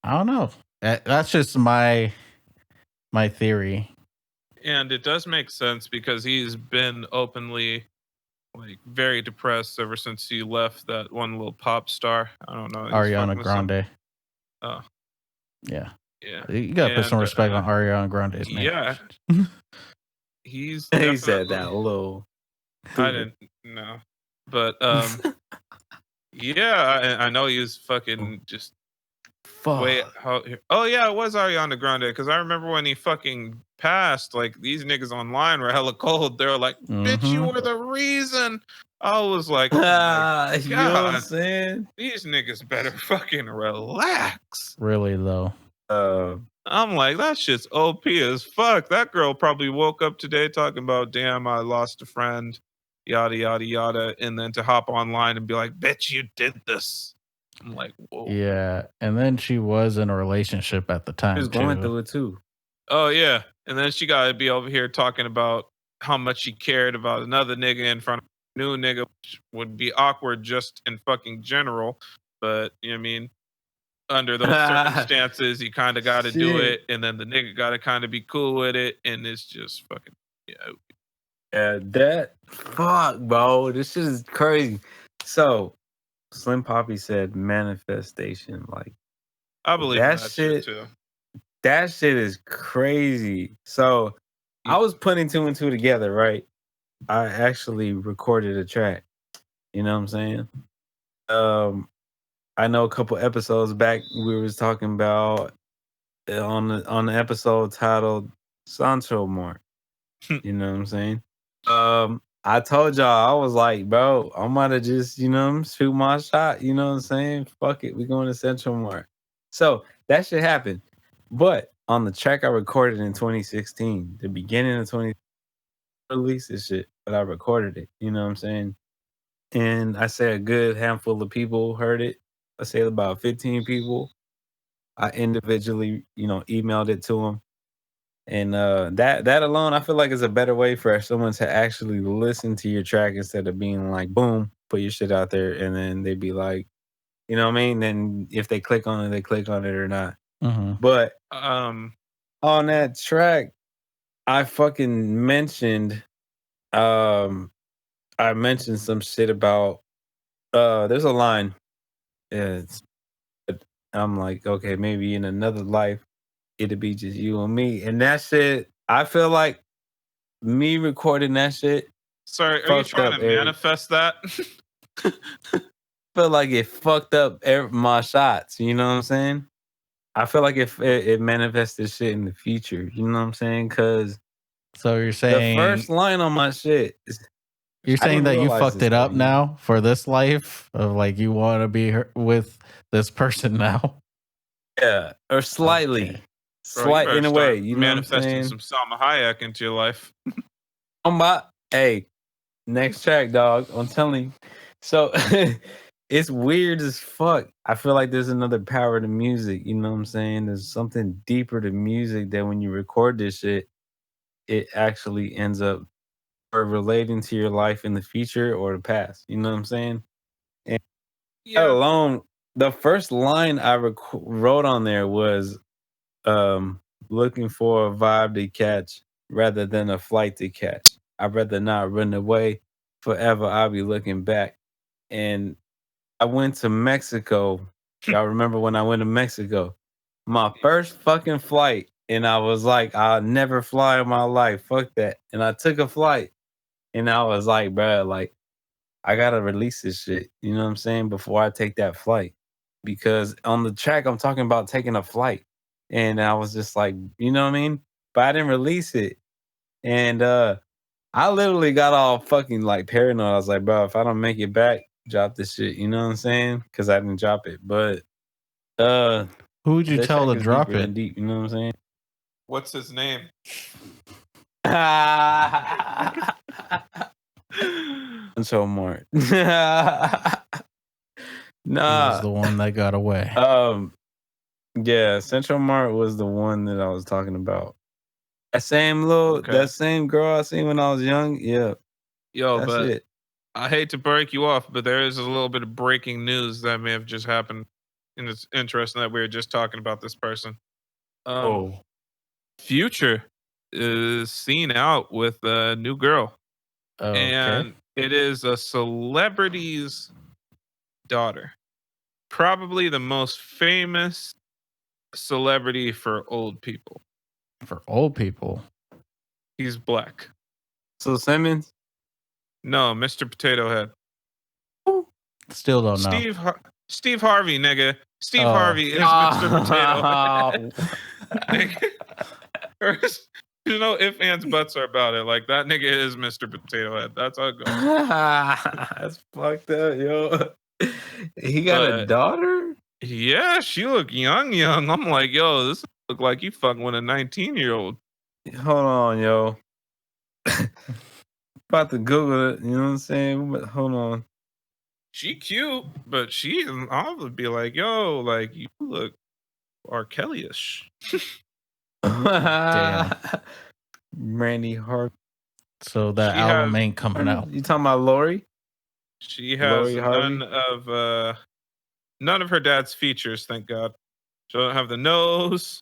don't know. That's just my theory. And it does make sense because he's been openly like very depressed ever since he left that one little pop star. I don't know. Ariana Grande. Oh. Yeah. Yeah. You gotta put some respect on Ariana Grande's name. Yeah. He's he said that low. I didn't know. But yeah, I know he's fucking just wait. Oh yeah, it was Ariana Grande because I remember when he fucking passed. Like these niggas online were hella cold. They were like, "Bitch, you were the reason." I was like, oh my you know what I'm God, saying? These niggas better fucking relax. Really though. I'm like, that shit's OP as fuck. That girl probably woke up today talking about, damn, I lost a friend, yada, yada, yada. And then to hop online and be like, bitch, you did this. I'm like, whoa. Yeah. And then she was in a relationship at the time. She was going through it too. Oh, yeah. And then she got to be over here talking about how much she cared about another nigga in front of a new nigga, which would be awkward just in fucking general. But, you know what I mean? Under those circumstances, you kind of got to do it, and then the nigga got to kind of be cool with it, and it's just fucking yeah. That fuck, bro. This shit is crazy. So, Slim Papi said manifestation. Like, I believe that shit too. That shit is crazy. So, I was putting two and two together, right? I actually recorded a track. You know what I'm saying? I know a couple episodes back we was talking about on the episode titled Sancho More. You know what I'm saying? I told y'all, I was like, bro, I'm gonna just, shoot my shot. You know what I'm saying? Fuck it, we going to Central Mart. So that shit happened. But on the track I recorded in 2016, the beginning of 20 released this shit, but I recorded it. You know what I'm saying? And I say a good handful of people heard it. I say about 15 people. I individually, emailed it to them. And that alone, I feel like is a better way for someone to actually listen to your track instead of being like, boom, put your shit out there, and then they be like, you know what I mean? Then if they click on it, they click on it or not. Mm-hmm. But on that track, I fucking mentioned, I mentioned some shit about. There's a line. I'm like, okay, maybe in another life, it'd be just you and me. And that shit, I feel like me recording that shit. Sorry, are you trying to manifest that? Feel like it fucked up my shots. You know what I'm saying? I feel like it manifested shit in the future. You know what I'm saying? Because so you're saying the first line on my shit is, you're saying that you fucked it up now for this life of like you want to be with this person now? Yeah, or slightly. Okay. Slight in a way. You know manifesting some Salma Hayek into your life. Hey, next track, dog. I'm telling you. So it's weird as fuck. I feel like there's another power to music. You know what I'm saying? There's something deeper to music that when you record this shit, it actually ends up relating to your life in the future or the past. You know what I'm saying? And that alone, the first line I wrote on there was looking for a vibe to catch rather than a flight to catch. I'd rather not run away forever. I'll be looking back. And I went to Mexico. Y'all remember when I went to Mexico? My first fucking flight. And I was like, I'll never fly in my life. Fuck that. And I took a flight. And I was like, bro, like, I gotta release this shit. You know what I'm saying? Before I take that flight. Because on the track, I'm talking about taking a flight. And I was just like, you know what I mean? But I didn't release it. And I literally got all fucking like paranoid. I was like, bro, if I don't make it back, drop this shit. You know what I'm saying? Because I didn't drop it. But who would you tell to drop it? Deep, you know what I'm saying? What's his name? So Mart. He Nah. was the one that got away. Yeah, Central Mart was the one that I was talking about. That same girl I seen when I was young. Yeah. Yo, that's but it. I hate to break you off, but there is a little bit of breaking news that may have just happened. And it's interesting that we were just talking about this person. Future is seen out with a new girl. Okay. And it is a celebrity's daughter. Probably the most famous celebrity for old people. For old people? He's black. So Simmons? No, Mr. Potato Head. Still don't know. Steve Harvey, nigga. Steve Harvey is Mr. Potato Head. There's no ifs, ands, buts are about it. Like, that nigga is Mr. Potato Head. That's how it goes. That's fucked up, yo. He got a daughter? Yeah, she look young. I'm like, yo, this look like you fucking with a 19-year-old. Hold on, yo. About to Google it, you know what I'm saying? But hold on. She cute, but I would be like, yo, like, you look R. Kelly-ish. Damn. Randy Hart. So that album ain't coming out. You talking about Lori? She has none of her dad's features, thank God. She doesn't have the nose.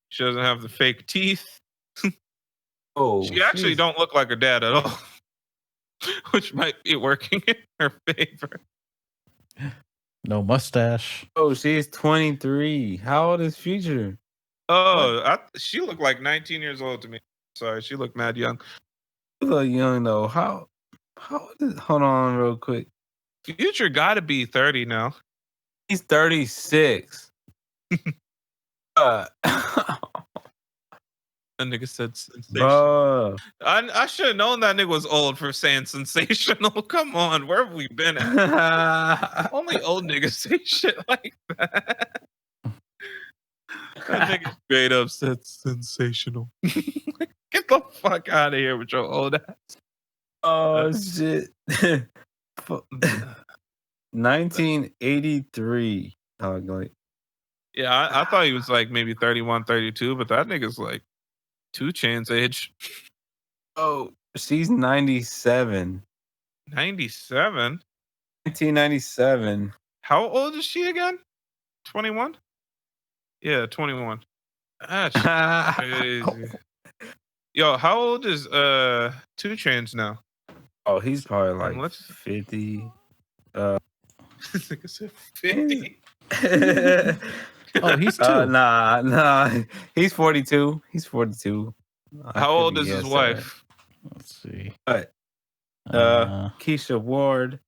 She doesn't have the fake teeth. She actually don't look like her dad at all, which might be working in her favor. No mustache. Oh, she's 23. How old is Future? Oh, she looked like 19 years old to me. Sorry, she looked mad young. She look young though. How old is? Hold on, real quick. Future got to be 30 now. He's 36. That nigga said sensational. Bruh. I should have known that nigga was old for saying sensational. Come on, where have we been at? Only old niggas say shit like that. That nigga straight up said sensational. Get the fuck out of here with your old ass. Oh shit. 1983. Like. Yeah, I thought he was like maybe 31, 32, but that nigga's like 2 Chainz age. Oh, she's 97. 97? 1997. How old is she again? 21? Yeah, 21. That's crazy. Yo, how old is 2 Chainz now? Oh, he's probably like 50. This nigga said 50. Oh, he's 2. Nah. He's 42. He's 42. How old is his wife? Let's see. What? Keisha Ward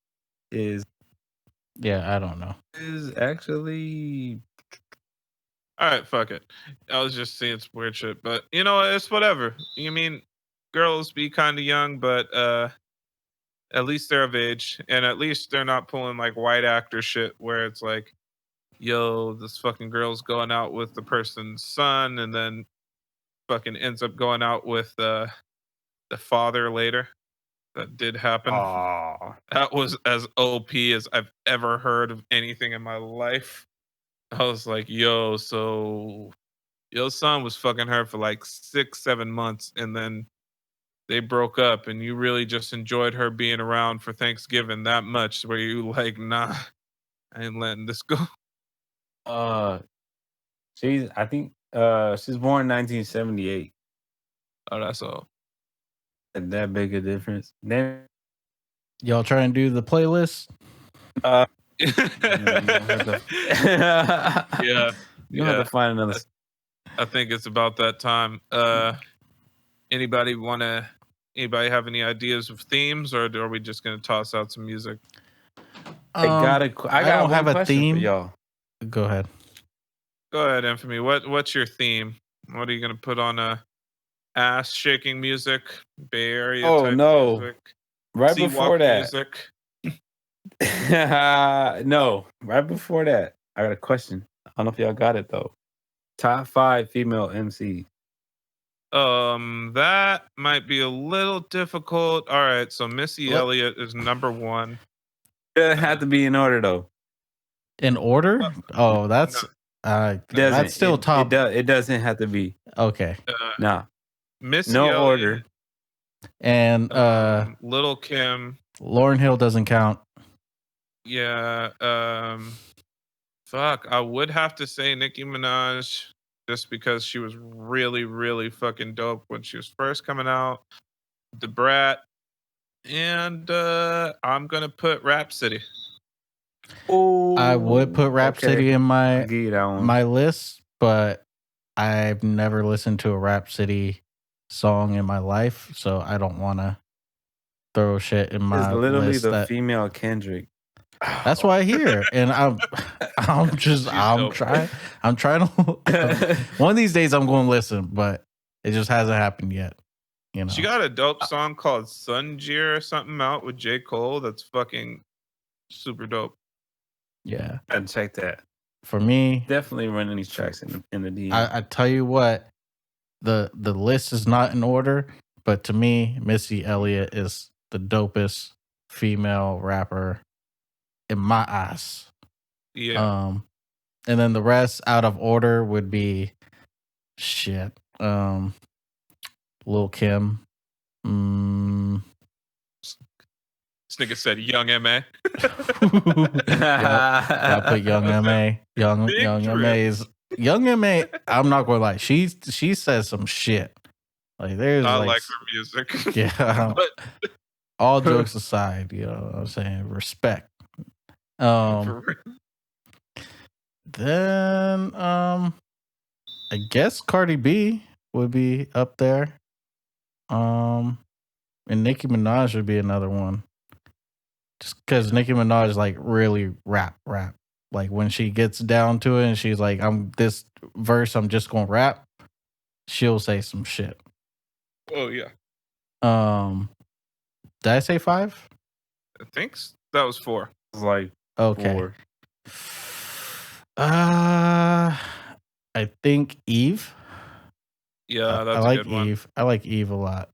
is. Yeah, I don't know. Is actually. All right, fuck it. I was just seeing some weird shit, but you know, it's whatever. You mean, girls be kind of young, but at least they're of age, and at least they're not pulling like white actor shit where it's like, yo, this fucking girl's going out with the person's son, and then fucking ends up going out with the father later. That did happen. Aww. That was as OP as I've ever heard of anything in my life. I was like, yo, so your son was fucking her for like 6-7 months, and then they broke up, and you really just enjoyed her being around for Thanksgiving that much where you like, nah, I ain't letting this go. I think she's born in 1978. Oh, that's all. That big a difference. Then y'all trying to do the playlist? Yeah. You have to find another. I think it's about that time. Anybody have any ideas of themes, or are we just gonna toss out some music? I don't have a theme, for y'all. Go ahead. Go ahead, Infamy. What's your theme? What are you gonna put on ass shaking music, Bay Area Oh type no! music, Right sea before walk that, music. no, right before that, I got a question. I don't know if y'all got it though. Top 5 female MC. That might be a little difficult. All right, so Missy What? Elliott is number 1. It doesn't have to be in order though. In order? Oh, that's It doesn't. that's still top. It doesn't have to be. Okay. Nah, Missy no Elliott, order. And Little Kim. Lauryn Hill doesn't count. Yeah. Fuck. I would have to say Nicki Minaj, just because she was really, really fucking dope when she was first coming out. The Brat, and I'm gonna put Rhapsody. Oh, I would put Rhapsody in I'll give you that one. my list, but I've never listened to a Rhapsody song in my life, so I don't want to throw shit in my It's literally list. the female Kendrick. That's why I hear, and I'm dope. trying to. One of these days, I'm going to listen, but it just hasn't happened yet. You know, She got a dope song called Sunjeer or something out with J. Cole. That's fucking super dope. Yeah, Gotta check that. For me, definitely running these tracks in the DM. I tell you what, the list is not in order, but to me, Missy Elliott is the dopest female rapper in my eyes. Yeah. And then the rest out of order would be shit. Lil Kim. This nigga said Young M.A. I put Young M.A. Young M.A. I'm not gonna lie. She says some shit. Like there's I like her music. Yeah. But all jokes aside, you know what I'm saying? Respect. Then I guess Cardi B would be up there. And Nicki Minaj would be another one. Just because Nicki Minaj like really rap. Like when she gets down to it and she's like, I'm this verse, I'm just gonna rap, she'll say some shit. Oh yeah. Did I say 5? I think that was 4. It was like okay. 4. I think Eve. Yeah, that's I like a good one. Eve. I like Eve a lot.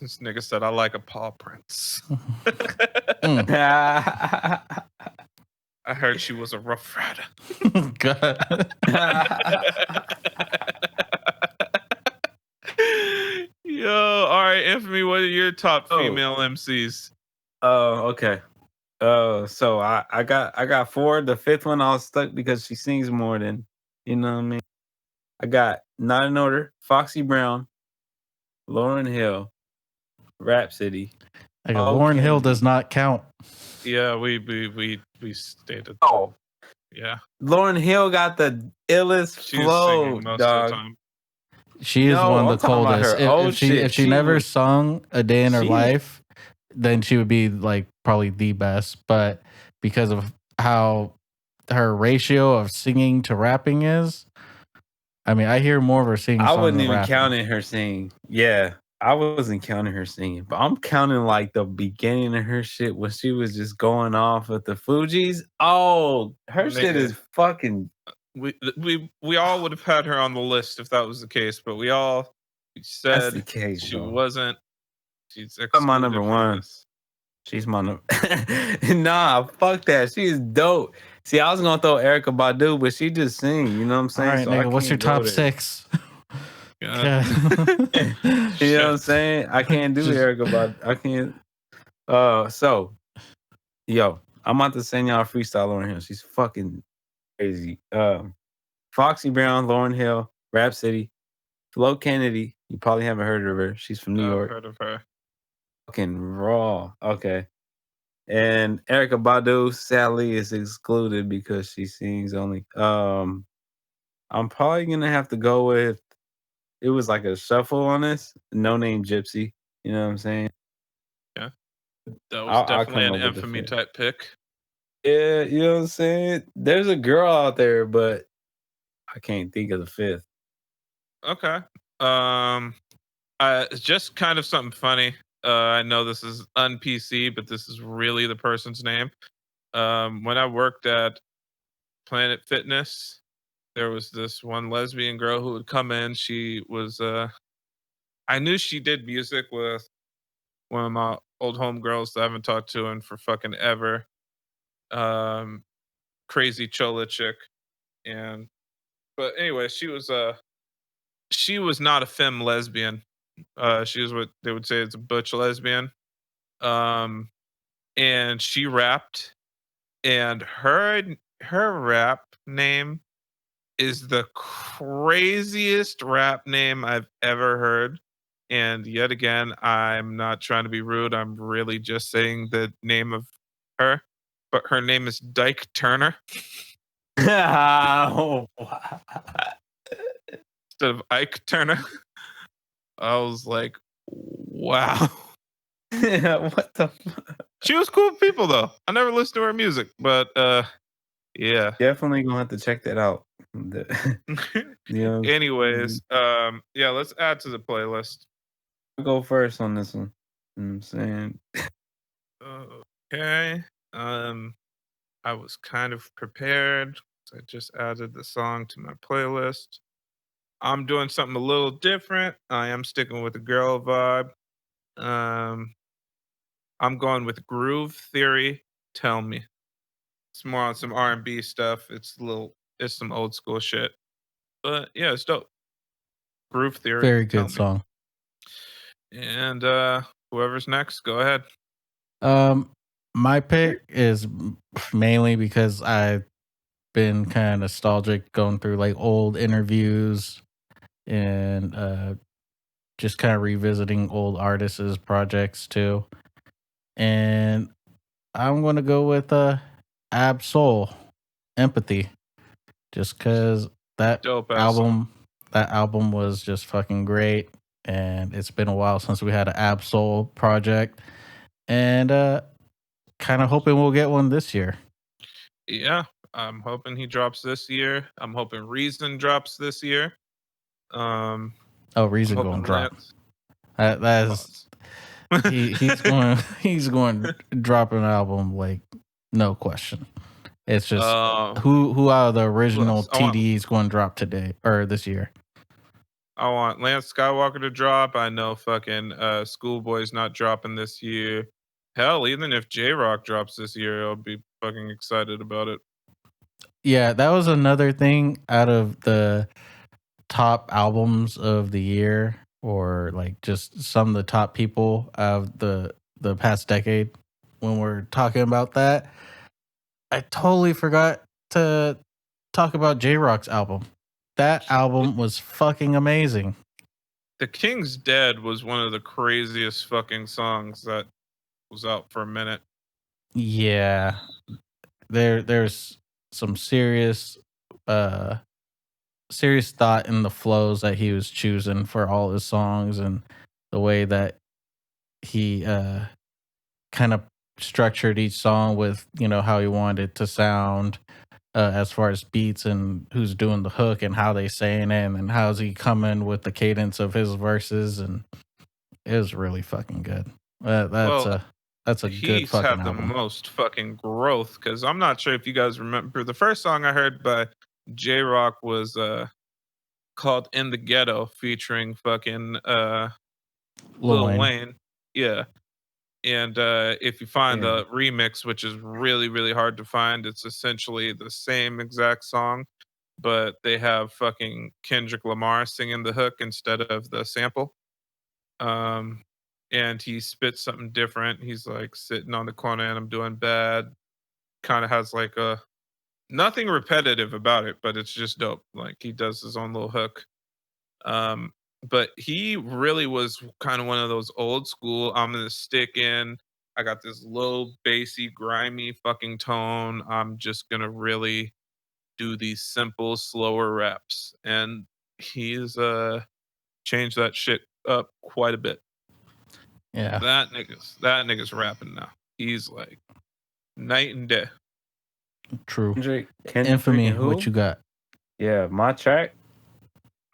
This nigga said I like a Paw Prince. I heard she was a rough rider. Yo, all right, Infamy, what are your top female MCs? Okay. So I got 4. The 5th one I was stuck because she sings more than, you know what I mean? I got, not in order, Foxy Brown, Lauryn Hill, Rhapsody. Lauryn Hill does not count. Yeah, we stated. Oh. Yeah. Lauryn Hill got the illest flow, most dog. of the time. She is one of the coldest. If she never sung a day in her life, then she would be like probably the best. But because of how her ratio of singing to rapping is, I mean, I hear more of her singing. I wasn't even counting her singing. Yeah, I wasn't counting her singing, but I'm counting like the beginning of her shit when she was just going off with the Fugees. Oh, her shit is fucking. We all would have had her on the list if that was the case, but we said That's the case, she though. wasn't. She's my number 1. She's my number. Nah, fuck that. She's dope. See, I was gonna throw Erykah Badu, but she just sing. You know what I'm saying? All right, nigga, what's your top 6? You know what I'm saying? I can't do Erykah Badu. I can't. So, yo, I'm about to send y'all a freestyle on here. She's fucking crazy. Foxy Brown, Lauryn Hill, Rhapsody, Flo Kennedy. You probably haven't heard of her. She's from New York. I've heard of her. Fucking raw. Okay. And Erykah Badu, sadly, is excluded because she sings only. I'm probably gonna have to go with. It was like a shuffle on this. No Name Gypsy. You know what I'm saying? Yeah. That was definitely an Infamy type pick. Yeah, you know what I'm saying? There's a girl out there, but I can't think of the 5th. Okay. It's just kind of something funny. I know this is un-PC, but this is really the person's name. When I worked at Planet Fitness, there was this one lesbian girl who would come in. She was, I knew she did music with one of my old homegirls that I haven't talked to in for fucking ever. Crazy chola chick. But anyway, she was not a femme lesbian. She was what they would say is a butch lesbian. Um, and she rapped, and her rap name is the craziest rap name I've ever heard. And yet again, I'm not trying to be rude. I'm really just saying the name of her. But her name is Dyke Turner Oh, instead of Ike Turner. I was like, wow. what the fuck? She was cool people though. I never listened to her music, but yeah. Definitely gonna have to check that out. Anyways, yeah, let's add to the playlist. I'll go first on this one. You know what I'm saying? Okay. I was kind of prepared. I just added the song to my playlist. I'm doing something a little different. I am sticking with the girl vibe. I'm going with Groove Theory. Tell me. It's more on some R&B stuff. It's some old school shit. But yeah, it's dope. Groove Theory. Very Tell good me. song. And whoever's next, go ahead. My pick is mainly because I've been kind of nostalgic going through like old interviews and just kind of revisiting old artists' projects too. And I'm going to go with Ab Soul, Empathy, just because Dope ass song. that album was just fucking great. And it's been a while since we had an Ab Soul project. And kind of hoping we'll get one this year. Yeah, I'm hoping he drops this year. I'm hoping Reason drops this year. Reason going to drop. That is he's going to drop an album like no question. It's just who out of the original TDs going to drop today or this year? I want Lance Skywalker to drop. I know fucking Schoolboy's not dropping this year. Hell, even if J-Rock drops this year, I'll be fucking excited about it. Yeah, that was another thing out of the top albums of the year, or like just some of the top people of the past decade. When we're talking about that, I totally forgot to talk about J-Rock's album. That album was fucking amazing. The King's Dead was one of the craziest fucking songs that was out for a minute. Yeah. There's some serious thought in the flows that he was choosing for all his songs, and the way that he kind of structured each song with, how he wanted it to sound, as far as beats and who's doing the hook and how they saying it, and how's he coming with the cadence of his verses, and it was really fucking good. That's a good fucking had album. The most fucking growth, because I'm not sure if you guys remember the first song I heard by J-Rock was called "In the Ghetto" featuring fucking Lil Wayne. Yeah. And if you find the remix, which is really, really hard to find, it's essentially the same exact song, but they have fucking Kendrick Lamar singing the hook instead of the sample. And he spits something different. He's like sitting on the corner and I'm doing bad. Kind of has like nothing repetitive about it, but it's just dope. Like he does his own little hook. But he really was kind of one of those old school, I'm gonna stick in. I got this low, bassy, grimy fucking tone. I'm just gonna really do these simple, slower raps. And he's changed that shit up quite a bit. Yeah. That nigga's rapping now. He's like night and day. True. Kendrick, Infamy, what you got? Yeah, my track.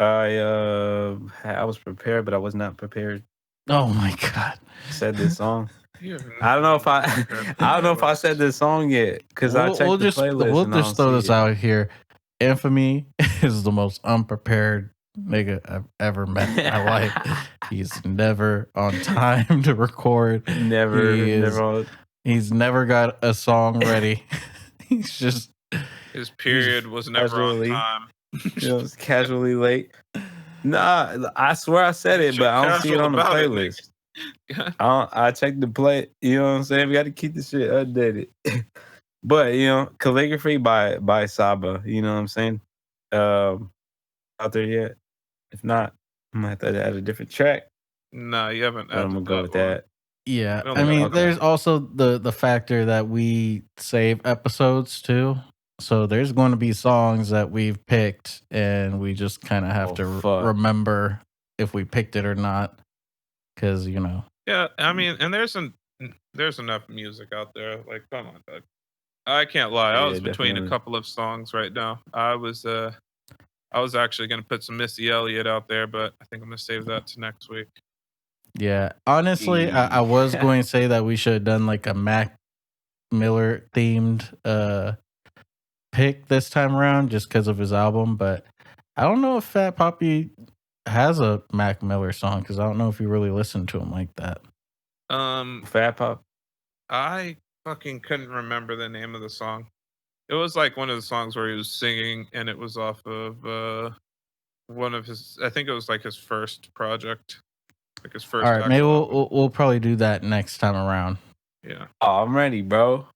I was prepared, but I was not prepared. Oh my god! Said this song. I don't know if I said this song yet because I checked the playlist. We'll just throw this out here. Infamy is the most unprepared nigga I've ever met in my life. He's never on time to record. He's never got a song ready. He's just his period was never on time. It's casually late. Nah, I swear I said it, but I don't see it on the playlist. I checked the play. You know what I'm saying? We got to keep the shit updated. But calligraphy by Saba. You know what I'm saying? Out there yet? If not, I'm gonna have to add a different track. No, you haven't. I'm gonna go with that. Yeah, I mean, there's also the factor that we save episodes too. So there's going to be songs that we've picked, and we just kind of have to remember if we picked it or not, because Yeah, I mean, and there's enough music out there. Like, come on, Doug. I can't lie. I was between a couple of songs right now. I was actually gonna put some Missy Elliott out there, but I think I'm gonna save that to next week. Yeah, honestly, I was going to say that we should have done like a Mac Miller themed pick this time around just because of his album, but I don't know if Fat Papi has a Mac Miller song because I don't know if you really listened to him like that. Fat Pop. I fucking couldn't remember the name of the song. It was like one of the songs where he was singing, and it was off of one of his. I think it was like his first project, like his first. All right, maybe we'll probably do that next time around. Yeah. Oh, I'm ready, bro.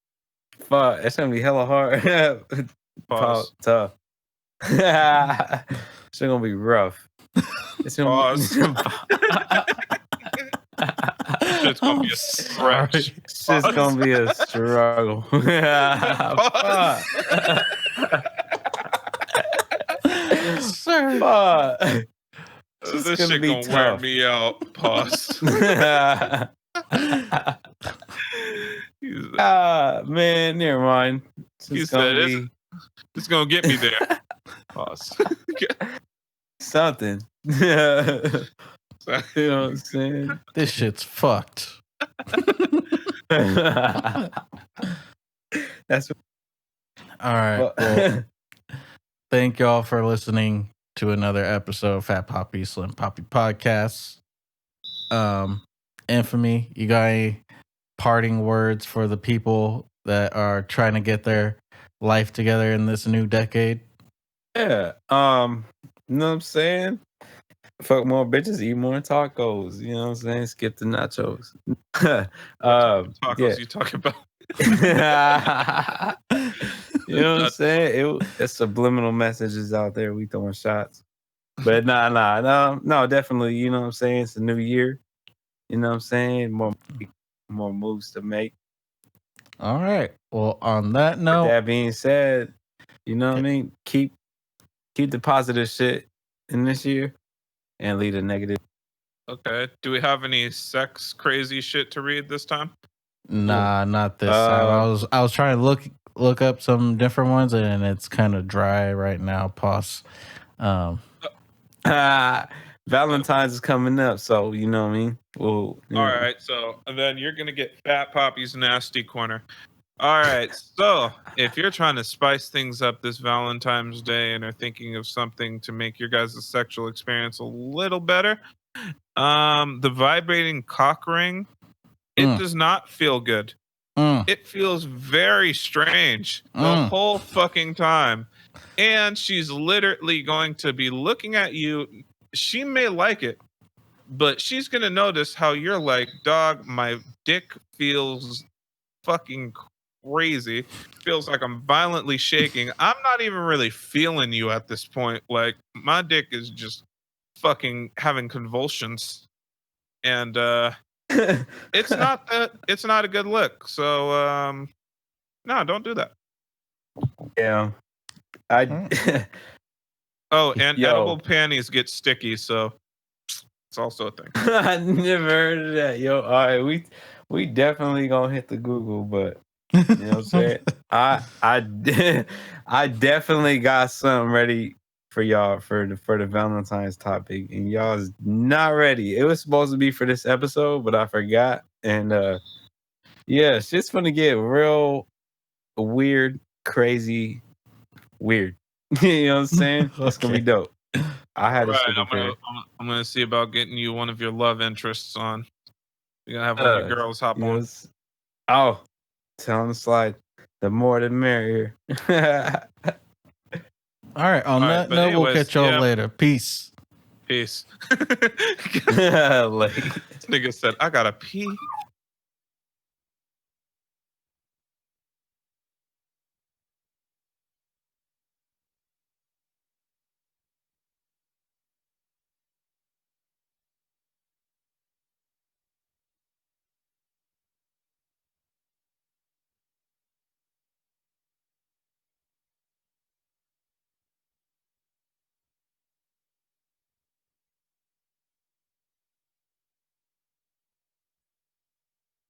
Fuck, it's gonna be hella hard. Pause. Tough. It's gonna be rough. It's gonna It's gonna be a stretch. It's just gonna be a struggle. Sir. Fuck. This shit gonna wear me out. Pause. Man, never mind. He said it's gonna get me there. Pause. Something. You know what I'm saying? This shit's fucked. That's all right. Well, thank y'all for listening to another episode of Fat Papi Slim Papi Podcast. Infamy, you got any parting words for the people that are trying to get their life together in this new decade? Yeah. You know what I'm saying? Fuck more bitches, eat more tacos. You know what I'm saying? Skip the nachos. Tacos you talking about? You know what I'm saying? It's subliminal messages out there. We throwing shots. But no, definitely. You know what I'm saying? It's a new year. You know what I'm saying? More moves to make. All right. Well, on that note, with that being said, you know what I mean? Keep the positive shit in this year and leave the negative. Okay. Do we have any sex crazy shit to read this time? Nah, not this time. I was trying to look up some different ones, and it's kind of dry right now. Pause. Valentine's is coming up, so you know what I mean. Well, all right. So then you're gonna get Fat Papi's nasty corner. All right. So if you're trying to spice things up this Valentine's Day and are thinking of something to make your guys' sexual experience a little better, the vibrating cock ring, it does not feel good. It feels very strange the whole fucking time. And she's literally going to be looking at you. She may like it, but she's going to notice how you're like, dog, my dick feels fucking crazy. Feels like I'm violently shaking. I'm not even really feeling you at this point. Like, my dick is just fucking having convulsions. And it's not a good look. So no, don't do that. Yeah. Edible panties get sticky, so it's also a thing. I never heard of that. Yo, all right, we definitely gonna hit the Google, but you know what I'm saying? I definitely got something ready for y'all for the Valentine's topic, and y'all's not ready. It was supposed to be for this episode, but I forgot. And yeah, it's just gonna get real weird, crazy, weird. You know what I'm saying? It's gonna be dope. I had a shit prepared. I'm gonna see about getting you one of your love interests on. You're gonna have one of your girls hop on. Oh, tell them to slide. The more the merrier. All right. On that note, we'll catch y'all later. Peace. Peace. This nigga said, I gotta pee.